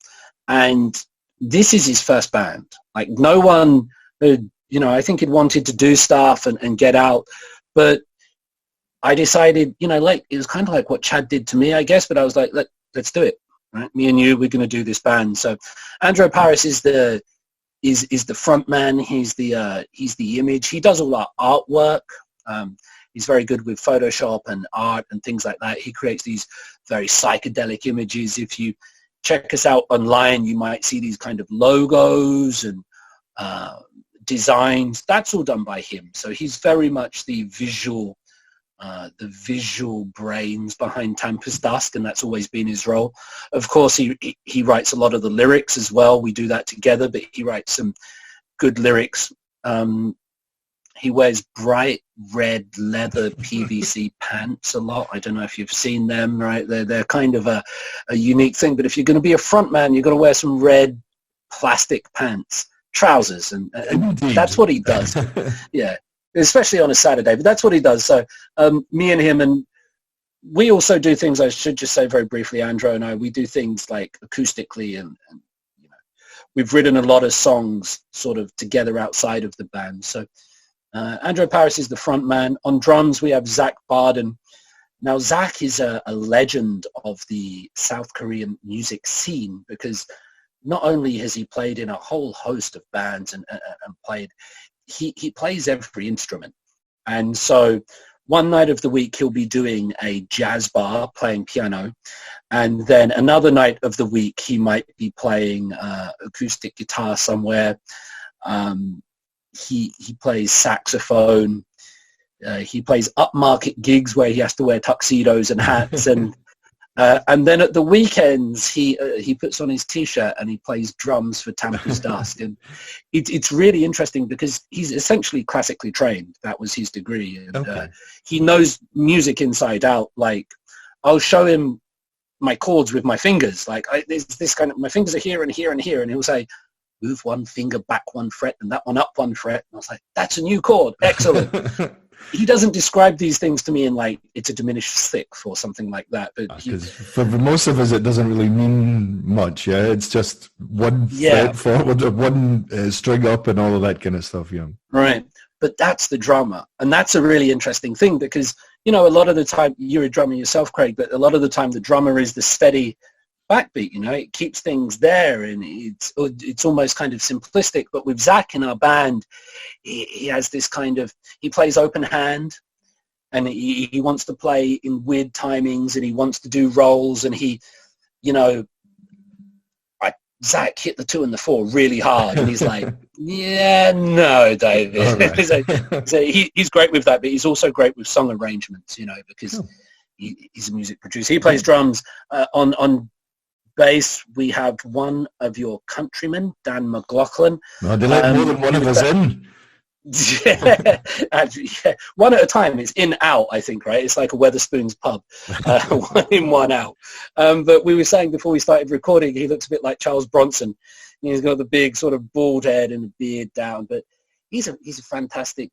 And this is his first band. Like, no one, I think he'd wanted to do stuff and get out. But I decided, like, it was kind of like what Chad did to me, I guess. But I was like, let's do it. Right? Me and you, we're going to do this band. So Andrew Paris is the front man. He's the image. He does all our artwork. He's very good with Photoshop and art and things like that. He creates these very psychedelic images. If you check us out online, you might see these kind of logos and designs. That's all done by him. So he's very much the visual brains behind Tempest Dusk, and that's always been his role. Of course, he writes a lot of the lyrics as well. We do that together, but he writes some good lyrics. He wears bright red leather PVC pants a lot. I don't know if you've seen them, right? They're kind of a unique thing. But if you're going to be a front man, you've got to wear some red plastic pants, trousers, and that's what he does. Yeah, especially on a Saturday. But that's what he does. So me and him, and we also do things. I should just say very briefly, Andrew and I, we do things like acoustically, and we've written a lot of songs sort of together outside of the band. So. Andrew Paris is the front man. On drums, we have Zach Barden. Now, Zach is a legend of the South Korean music scene, because not only has he played in a whole host of bands and played, he plays every instrument. And so one night of the week, he'll be doing a jazz bar playing piano. And then another night of the week, he might be playing acoustic guitar somewhere. He plays saxophone. He plays upmarket gigs where he has to wear tuxedos and hats, and then at the weekends he puts on his t-shirt and he plays drums for Tempest Dusk, and it's really interesting because he's essentially classically trained. That was his degree, and he knows music inside out. Like, I'll show him my chords with my fingers. Like, there's this kind of, my fingers are here and here and here, and he'll say, move one finger back 1 fret and that one up 1 fret. And I was like, that's a new chord. Excellent. He doesn't describe these things to me in like, it's a diminished sixth or something like that. But because for most of us, it doesn't really mean much. Yeah, it's just one fret forward, one string up, and all of that kind of stuff. Yeah, right. But that's the drummer, and that's a really interesting thing, because a lot of the time, you're a drummer yourself, Craig, but a lot of the time the drummer is the steady backbeat. It keeps things there, and it's almost kind of simplistic. But with Zach in our band, he has this kind of, he plays open hand, and he wants to play in weird timings, and he wants to do rolls, and Zach hit the 2 and the 4 really hard, and he's like, yeah, no, David. Right. so he's great with that, but he's also great with song arrangements, because he's a music producer. He plays drums. On bass, we have one of your countrymen, Dan McLaughlin. No, they let more than one of us in. One at a time. It's in out, I think, right? It's like a Weatherspoons pub, one in, one out. But we were saying before we started recording, he looks a bit like Charles Bronson. He's got the big sort of bald head and the beard down, but he's a fantastic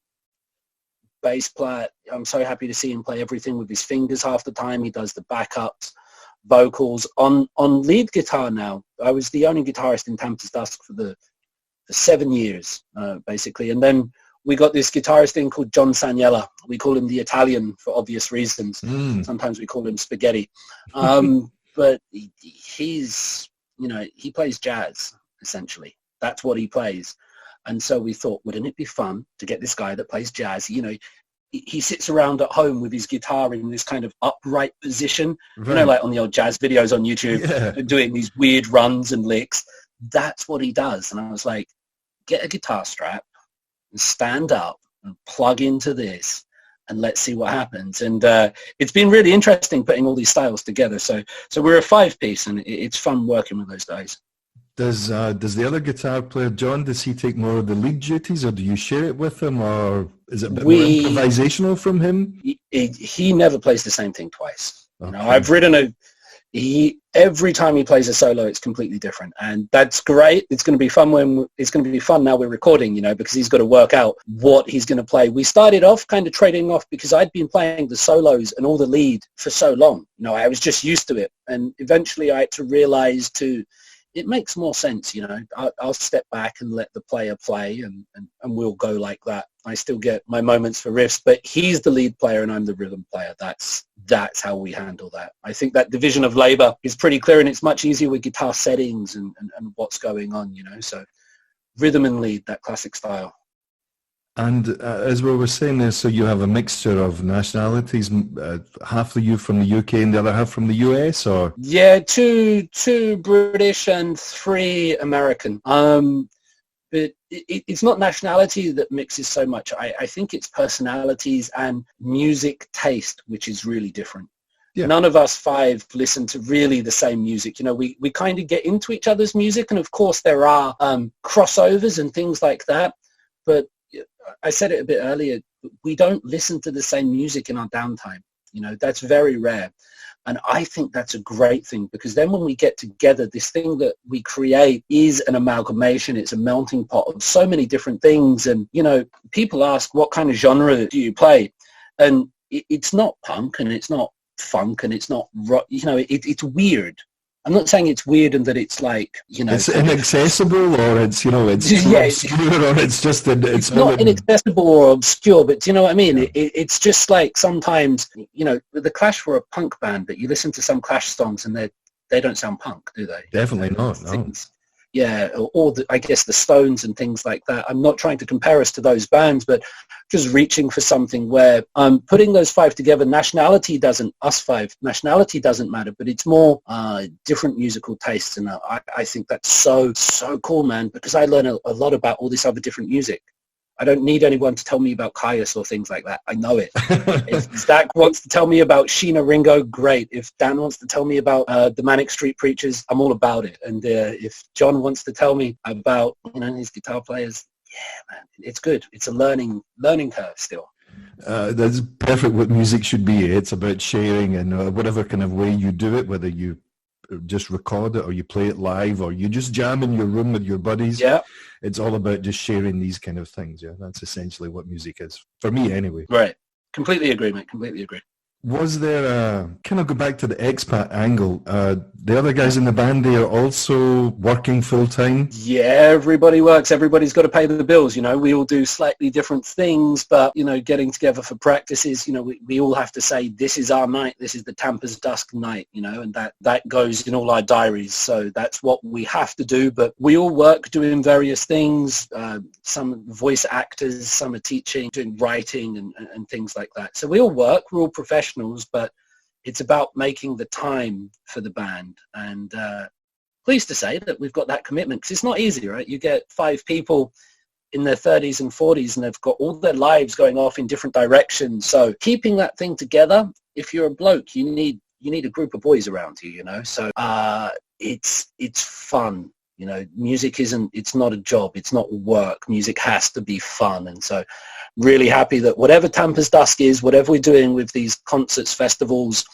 bass player. I'm so happy to see him play everything with his fingers half the time. He does the backups, vocals. On lead guitar now, I was the only guitarist in Tempest Dusk for 7 years, basically. And then we got this guitarist in called John Saniella. We call him the Italian for obvious reasons. Sometimes we call him spaghetti. but he's, he plays jazz, essentially. That's what he plays. And so we thought, wouldn't it be fun to get this guy that plays jazz? He sits around at home with his guitar in this kind of upright position, right. Like on the old jazz videos on YouTube, doing these weird runs and licks. That's what he does. And I was like, get a guitar strap and stand up and plug into this and let's see what happens. And it's been really interesting putting all these styles together. So we're a 5-piece, and it's fun working with those guys. Does the other guitar player, John, does he take more of the lead duties, or do you share it with him, or is it a bit more improvisational from him? He never plays the same thing twice. Okay. I've written every time he plays a solo, it's completely different, and that's great. It's going to be fun now we're recording, because he's got to work out what he's going to play. We started off kind of trading off because I'd been playing the solos and all the lead for so long. I was just used to it, and eventually I had to realize it makes more sense, I'll step back and let the player play, and we'll go like that. I still get my moments for riffs, but he's the lead player and I'm the rhythm player. That's how we handle that. I think that division of labor is pretty clear, and it's much easier with guitar settings and what's going on, so rhythm and lead, that classic style. And as we were saying there, so you have a mixture of nationalities, half of you from the UK and the other half from the US, or? Yeah, two British and 3 American. But it's not nationality that mixes so much. I think it's personalities and music taste, which is really different. Yeah. None of us 5 listen to really the same music. We kind of get into each other's music, and of course there are crossovers and things like that, but I said it a bit earlier, we don't listen to the same music in our downtime. That's very rare. And I think that's a great thing, because then when we get together, this thing that we create is an amalgamation. It's a melting pot of so many different things. And, people ask, what kind of genre do you play? And it's not punk, and it's not funk, and it's not rock. It's weird. I'm not saying it's weird and that it's like, it's inaccessible, or it's, it's obscure, or it's just it's not inaccessible or obscure, but do you know what I mean? It's just like sometimes, the Clash were a punk band, but you listen to some Clash songs and they don't sound punk, do they? Definitely not. No. Yeah, or I guess the Stones and things like that. I'm not trying to compare us to those bands, but just reaching for something where I'm putting those 5 together. Nationality doesn't matter, but it's more different musical tastes. And I think that's so cool, man, because I learn a lot about all this other different music. I don't need anyone to tell me about Caius or things like that. I know it. If Zach wants to tell me about Sheena Ringo, great. If Dan wants to tell me about the Manic Street Preachers, I'm all about it. And if John wants to tell me about his guitar players, yeah, man, it's good. It's a learning curve still. That's perfect what music should be. It's about sharing, and whatever kind of way you do it, whether you just record it or you play it live or you just jam in your room with your buddies. Yeah. It's all about just sharing these kind of things. Yeah, that's essentially what music is. For me, anyway. Right. Completely agree, mate. Completely agree. Was there kind of go back to the expat angle? The other guys in the band, they are also working full time? Yeah, everybody works. Everybody's got to pay the bills. We all do slightly different things, but, getting together for practices, we all have to say, this is our night. This is the Tampa's Dusk night, and that goes in all our diaries. So that's what we have to do. But we all work doing various things. Some voice actors, some are teaching, doing writing and things like that. So we all work. We're all professionals. But it's about making the time for the band, and pleased to say that we've got that commitment, because it's not easy, right? You get 5 people in their 30s and 40s and they've got all their lives going off in different directions, so keeping that thing together, if you're a bloke, you need a group of boys around you, so it's fun. Music it's not a job, it's not work. Music has to be fun. And so really happy that whatever Tampa's Dusk is, whatever we're doing with these concerts, festivals,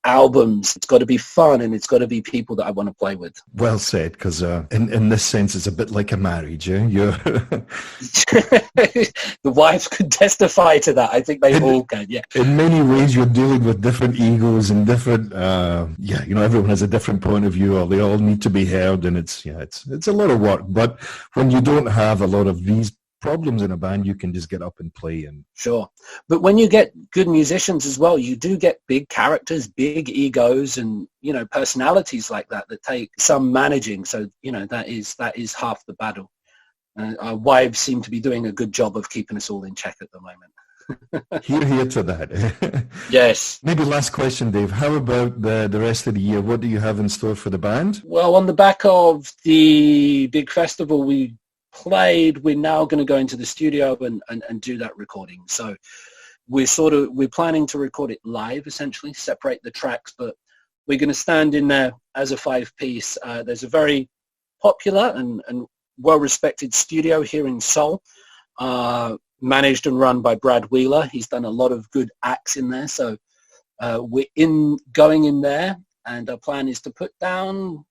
albums, it's got to be fun, and it's got to be people that I want to play with. Well said, because in this sense, it's a bit like a marriage. Yeah? The wives could testify to that. I think they all can, yeah. In many ways, you're dealing with different egos and different, everyone has a different point of view, or they all need to be heard, and it's a lot of work. But when you don't have a lot of these problems in a band, you can just get up and play. And sure. But when you get good musicians as well, you do get big characters, big egos, and, you know, personalities like that take some managing. So, you know, that is half the battle. Our wives seem to be doing a good job of keeping us all in check at the moment. Here to that. Yes. Maybe last question, Dave. How about the rest of the year? What do you have in store for the band? Well, on the back of the big festival we played, we're now going to go into the studio and do that recording. So we're planning to record it live, essentially, separate the tracks, but we're going to stand in there as a 5-piece. There's a very popular and well-respected studio here in Seoul, managed and run by Brad Wheeler. He's done a lot of good acts in there. So we're going in there, and our plan is to put down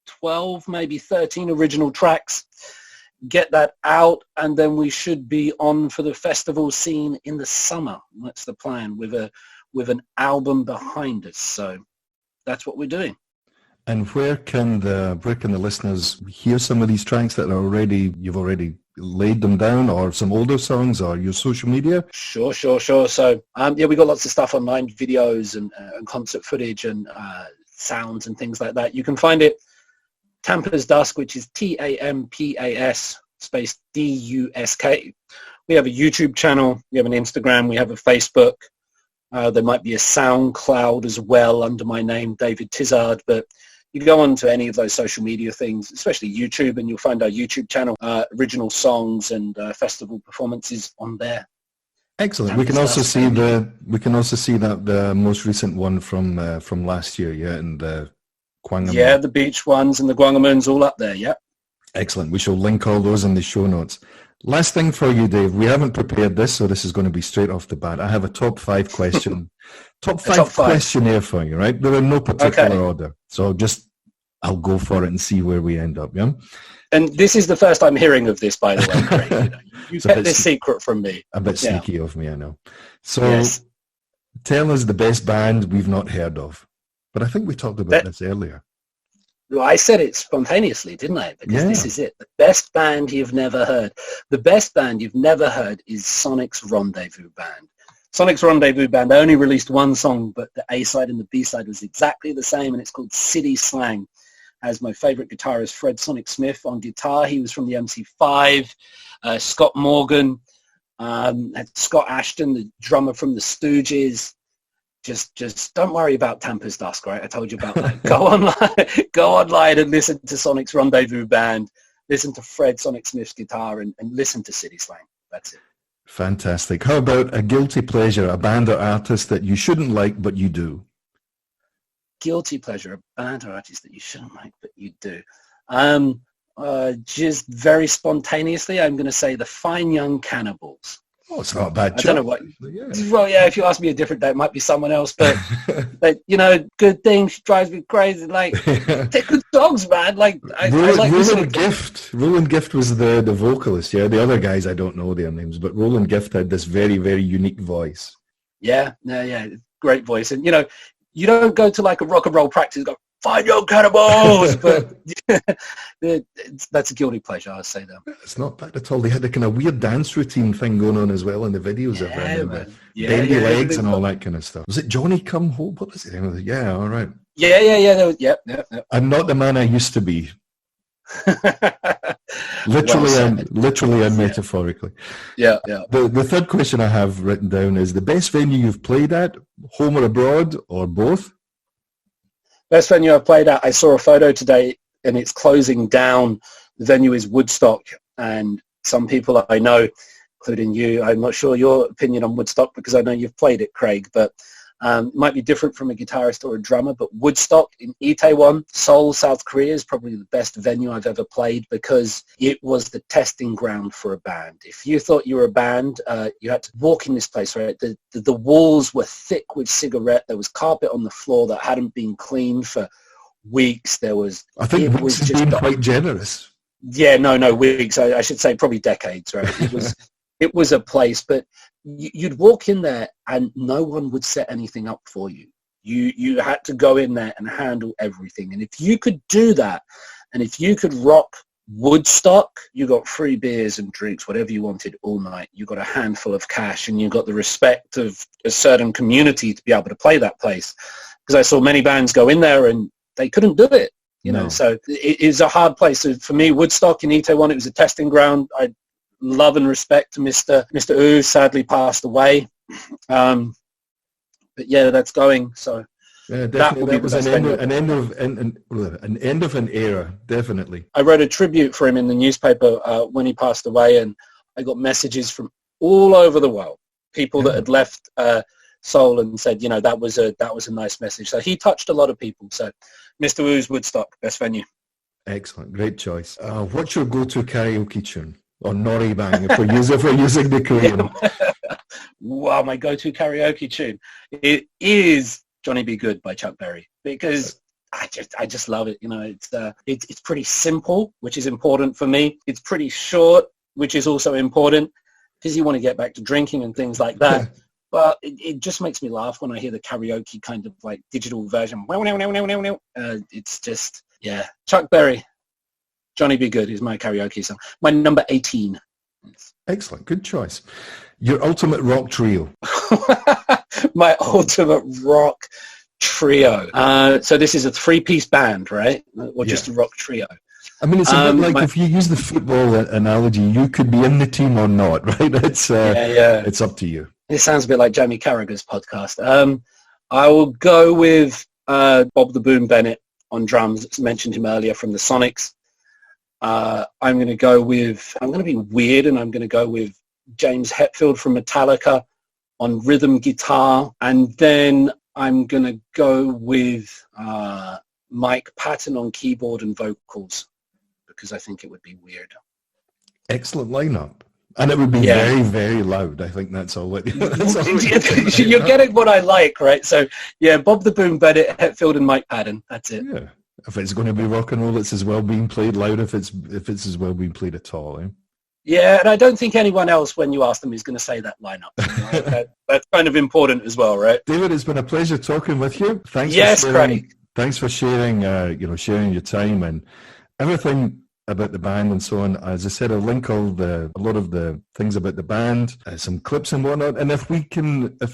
12, maybe 13 original tracks, get that out, and then we should be on for the festival scene in the summer. That's the plan, with an album behind us. So that's what we're doing. And where can the listeners hear some of these tracks that you've already laid them down, or some older songs, or your social media? Sure. So we got lots of stuff online, videos and concert footage and sounds and things like that. You can find it Tampas Dusk, which is TAMPAS space DUSK. We have a YouTube channel, we have an Instagram, we have a Facebook. There might be a SoundCloud as well under my name, David Tizzard, but you go on to any of those social media things, especially YouTube, and you'll find our YouTube channel, original songs and festival performances on there. Excellent. We can also see the most recent one from last year, yeah, and the Gwangamun. Yeah, the beach ones and the Gwangamun's all up there, yeah. Excellent. We shall link all those in the show notes. Last thing for you, Dave. We haven't prepared this, so this is going to be straight off the bat. I have a top 5 question, top five questionnaire for you, right? There are no particular order, so I'll go for it and see where we end up, yeah? And this is the first I'm hearing of this, by the way, Craig. You kept this secret from me. A bit sneaky of me, I know. So tell us the best band we've not heard of. But I think we talked about this earlier. Well, I said it spontaneously, didn't I? Because this is it. The best band you've never heard. The best band you've never heard is Sonic's Rendezvous Band. Sonic's Rendezvous Band only released one song, but the A-side and the B-side was exactly the same, and it's called City Slang. Has my favorite guitarist, Fred Sonic Smith, on guitar. He was from the MC5. Scott Morgan, had Scott Ashton, the drummer from the Stooges. Just don't worry about Tampas Dusk, right? I told you about that. Go online and listen to Sonic's Rendezvous Band, listen to Fred Sonic Smith's guitar, and listen to City Slang. That's it. Fantastic. How about a guilty pleasure, a band or artist that you shouldn't like, but you do? Guilty pleasure, a band or artist that you shouldn't like, but you do. Just very spontaneously, I'm going to say the Fine Young Cannibals. Oh, it's not a bad choice. I don't know what. Yeah. Well, yeah, if you ask me a different day, it might be someone else. But, you know, good thing. She drives me crazy. Like, they're good songs, man. Like, I like Roland Gift. Roland Gift was the vocalist. Yeah, the other guys I don't know their names, but Roland Gift had this very, very unique voice. Yeah, great voice. And you know, you don't go to like a rock and roll practice and go, Fine Young Cannibals, but that's a guilty pleasure, I'll say that. It's not bad at all. They had a kind of weird dance routine thing going on as well in the videos of them. Bendy legs and all that kind of stuff. Was it Johnny Come Home? What was it? Yeah, all right. Yeah. I'm not the man I used to be. Literally and metaphorically. Yeah. The third question I have written down is the best venue you've played at, home or abroad, or both? Best venue I've played at, I saw a photo today and it's closing down. The venue is Woodstock, and some people I know, including you, I'm not sure your opinion on Woodstock because I know you've played it, Craig, but it might be different from a guitarist or a drummer, but Woodstock in Itaewon, Seoul, South Korea is probably the best venue I've ever played because it was the testing ground for a band. If you thought you were a band, you had to walk in this place, right? The walls were thick with cigarette. There was carpet on the floor that hadn't been cleaned for weeks. I think it was just quite generous. Yeah, no, weeks. I should say probably decades, right? It was a place, but you'd walk in there and no one would set anything up for you. You had to go in there and handle everything. And if you could do that, and if you could rock Woodstock, you got free beers and drinks, whatever you wanted all night. You got a handful of cash, and you got the respect of a certain community to be able to play that place. Because I saw many bands go in there and they couldn't do it, you know. So it is a hard place. So for me, Woodstock in Itaewon, it was a testing ground. I love and respect to Mr. Ooh, sadly passed away. But yeah, that's going. So yeah, definitely. That was an end of an era, definitely. I wrote a tribute for him in the newspaper when he passed away, and I got messages from all over the world, people that had left Seoul and said, you know, that was a nice message. So he touched a lot of people. So Mr. Oo's Woodstock, best venue. Excellent, great choice. What's your go-to karaoke tune? Or Nori Bang, if we're using the Korean. Wow, my go-to karaoke tune. It is Johnny Be Good by Chuck Berry, because I just love it. You know, it's pretty simple, which is important for me. It's pretty short, which is also important because you want to get back to drinking and things like that. But it just makes me laugh when I hear the karaoke kind of like digital version. It's just, yeah. Chuck Berry, Johnny Be Good is my karaoke song. My number 18. Excellent, good choice. Your ultimate rock trio. My ultimate rock trio. So this is a three-piece band, right? Or just a rock trio? I mean, it's a bit like if you use the football analogy, you could be in the team or not, right? It's up to you. It sounds a bit like Jamie Carragher's podcast. I will go with Bob the Boom Bennett on drums. It's mentioned him earlier from the Sonics. I'm going to be weird, and I'm going to go with James Hetfield from Metallica on rhythm guitar. And then I'm going to go with Mike Patton on keyboard and vocals, because I think it would be weird. Excellent lineup. And it would be very, very loud. I think that's all. You're getting what I like, right? So, yeah, Bob the Boom Bennett, Hetfield, and Mike Patton. That's it. Yeah. If it's going to be rock and roll, it's as well being played loud if it's as well being played at all. Eh? Yeah, and I don't think anyone else, when you ask them, is going to say that lineup. That's kind of important as well, right? David, it's been a pleasure talking with you. Thanks. Craig. Thanks for sharing. Sharing your time and everything about the band and so on. As I said, I'll link a lot of the things about the band, some clips and whatnot. And if I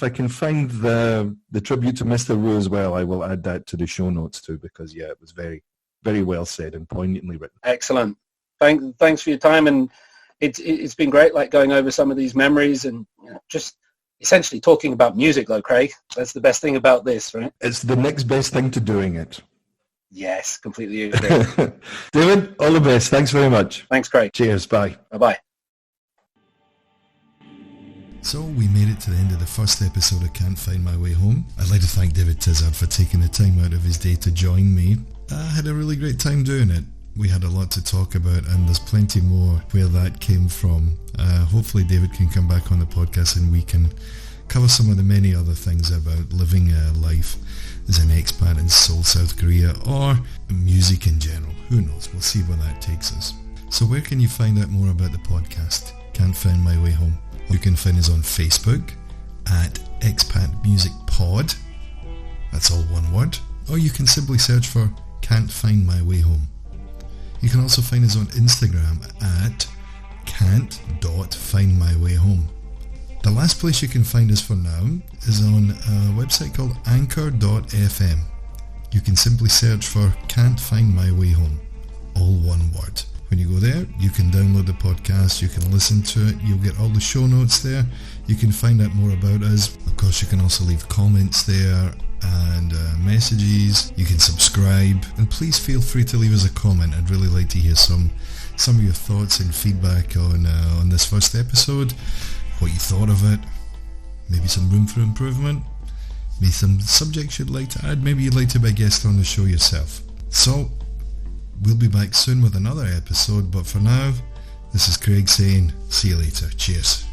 can find the tribute to Mr. Wu as well, I will add that to the show notes too, because it was very, very well said and poignantly written. Excellent. Thanks for your time, and it's been great, like going over some of these memories and just essentially talking about music, though, Craig. That's the best thing about this, right? It's the next best thing to doing it. Yes, completely agree. David, all the best. Thanks very much. Thanks, Craig. Cheers. Bye. Bye-bye. So we made it to the end of the first episode of Can't Find My Way Home. I'd like to thank David Tizzard for taking the time out of his day to join me. I had a really great time doing it. We had a lot to talk about, and there's plenty more where that came from. Hopefully David can come back on the podcast and we can cover some of the many other things about living life as an expat in Seoul, South Korea, or music in general. Who knows? We'll see where that takes us. So where can you find out more about the podcast, Can't Find My Way Home? You can find us on Facebook at Expat Music Pod. That's all one word. Or you can simply search for Can't Find My Way Home. You can also find us on Instagram at can't.findmywayhome. The last place you can find us for now is on a website called anchor.fm. You can simply search for Can't Find My Way Home, all one word. When you go there, you can download the podcast, you can listen to it, you'll get all the show notes there, you can find out more about us. Of course, you can also leave comments there and messages, you can subscribe, and please feel free to leave us a comment. I'd really like to hear some of your thoughts and feedback on this first episode. What you thought of it, maybe some room for improvement, maybe some subjects you'd like to add, maybe you'd like to be a guest on the show yourself. So, we'll be back soon with another episode, but for now, this is Craig saying, see you later. Cheers.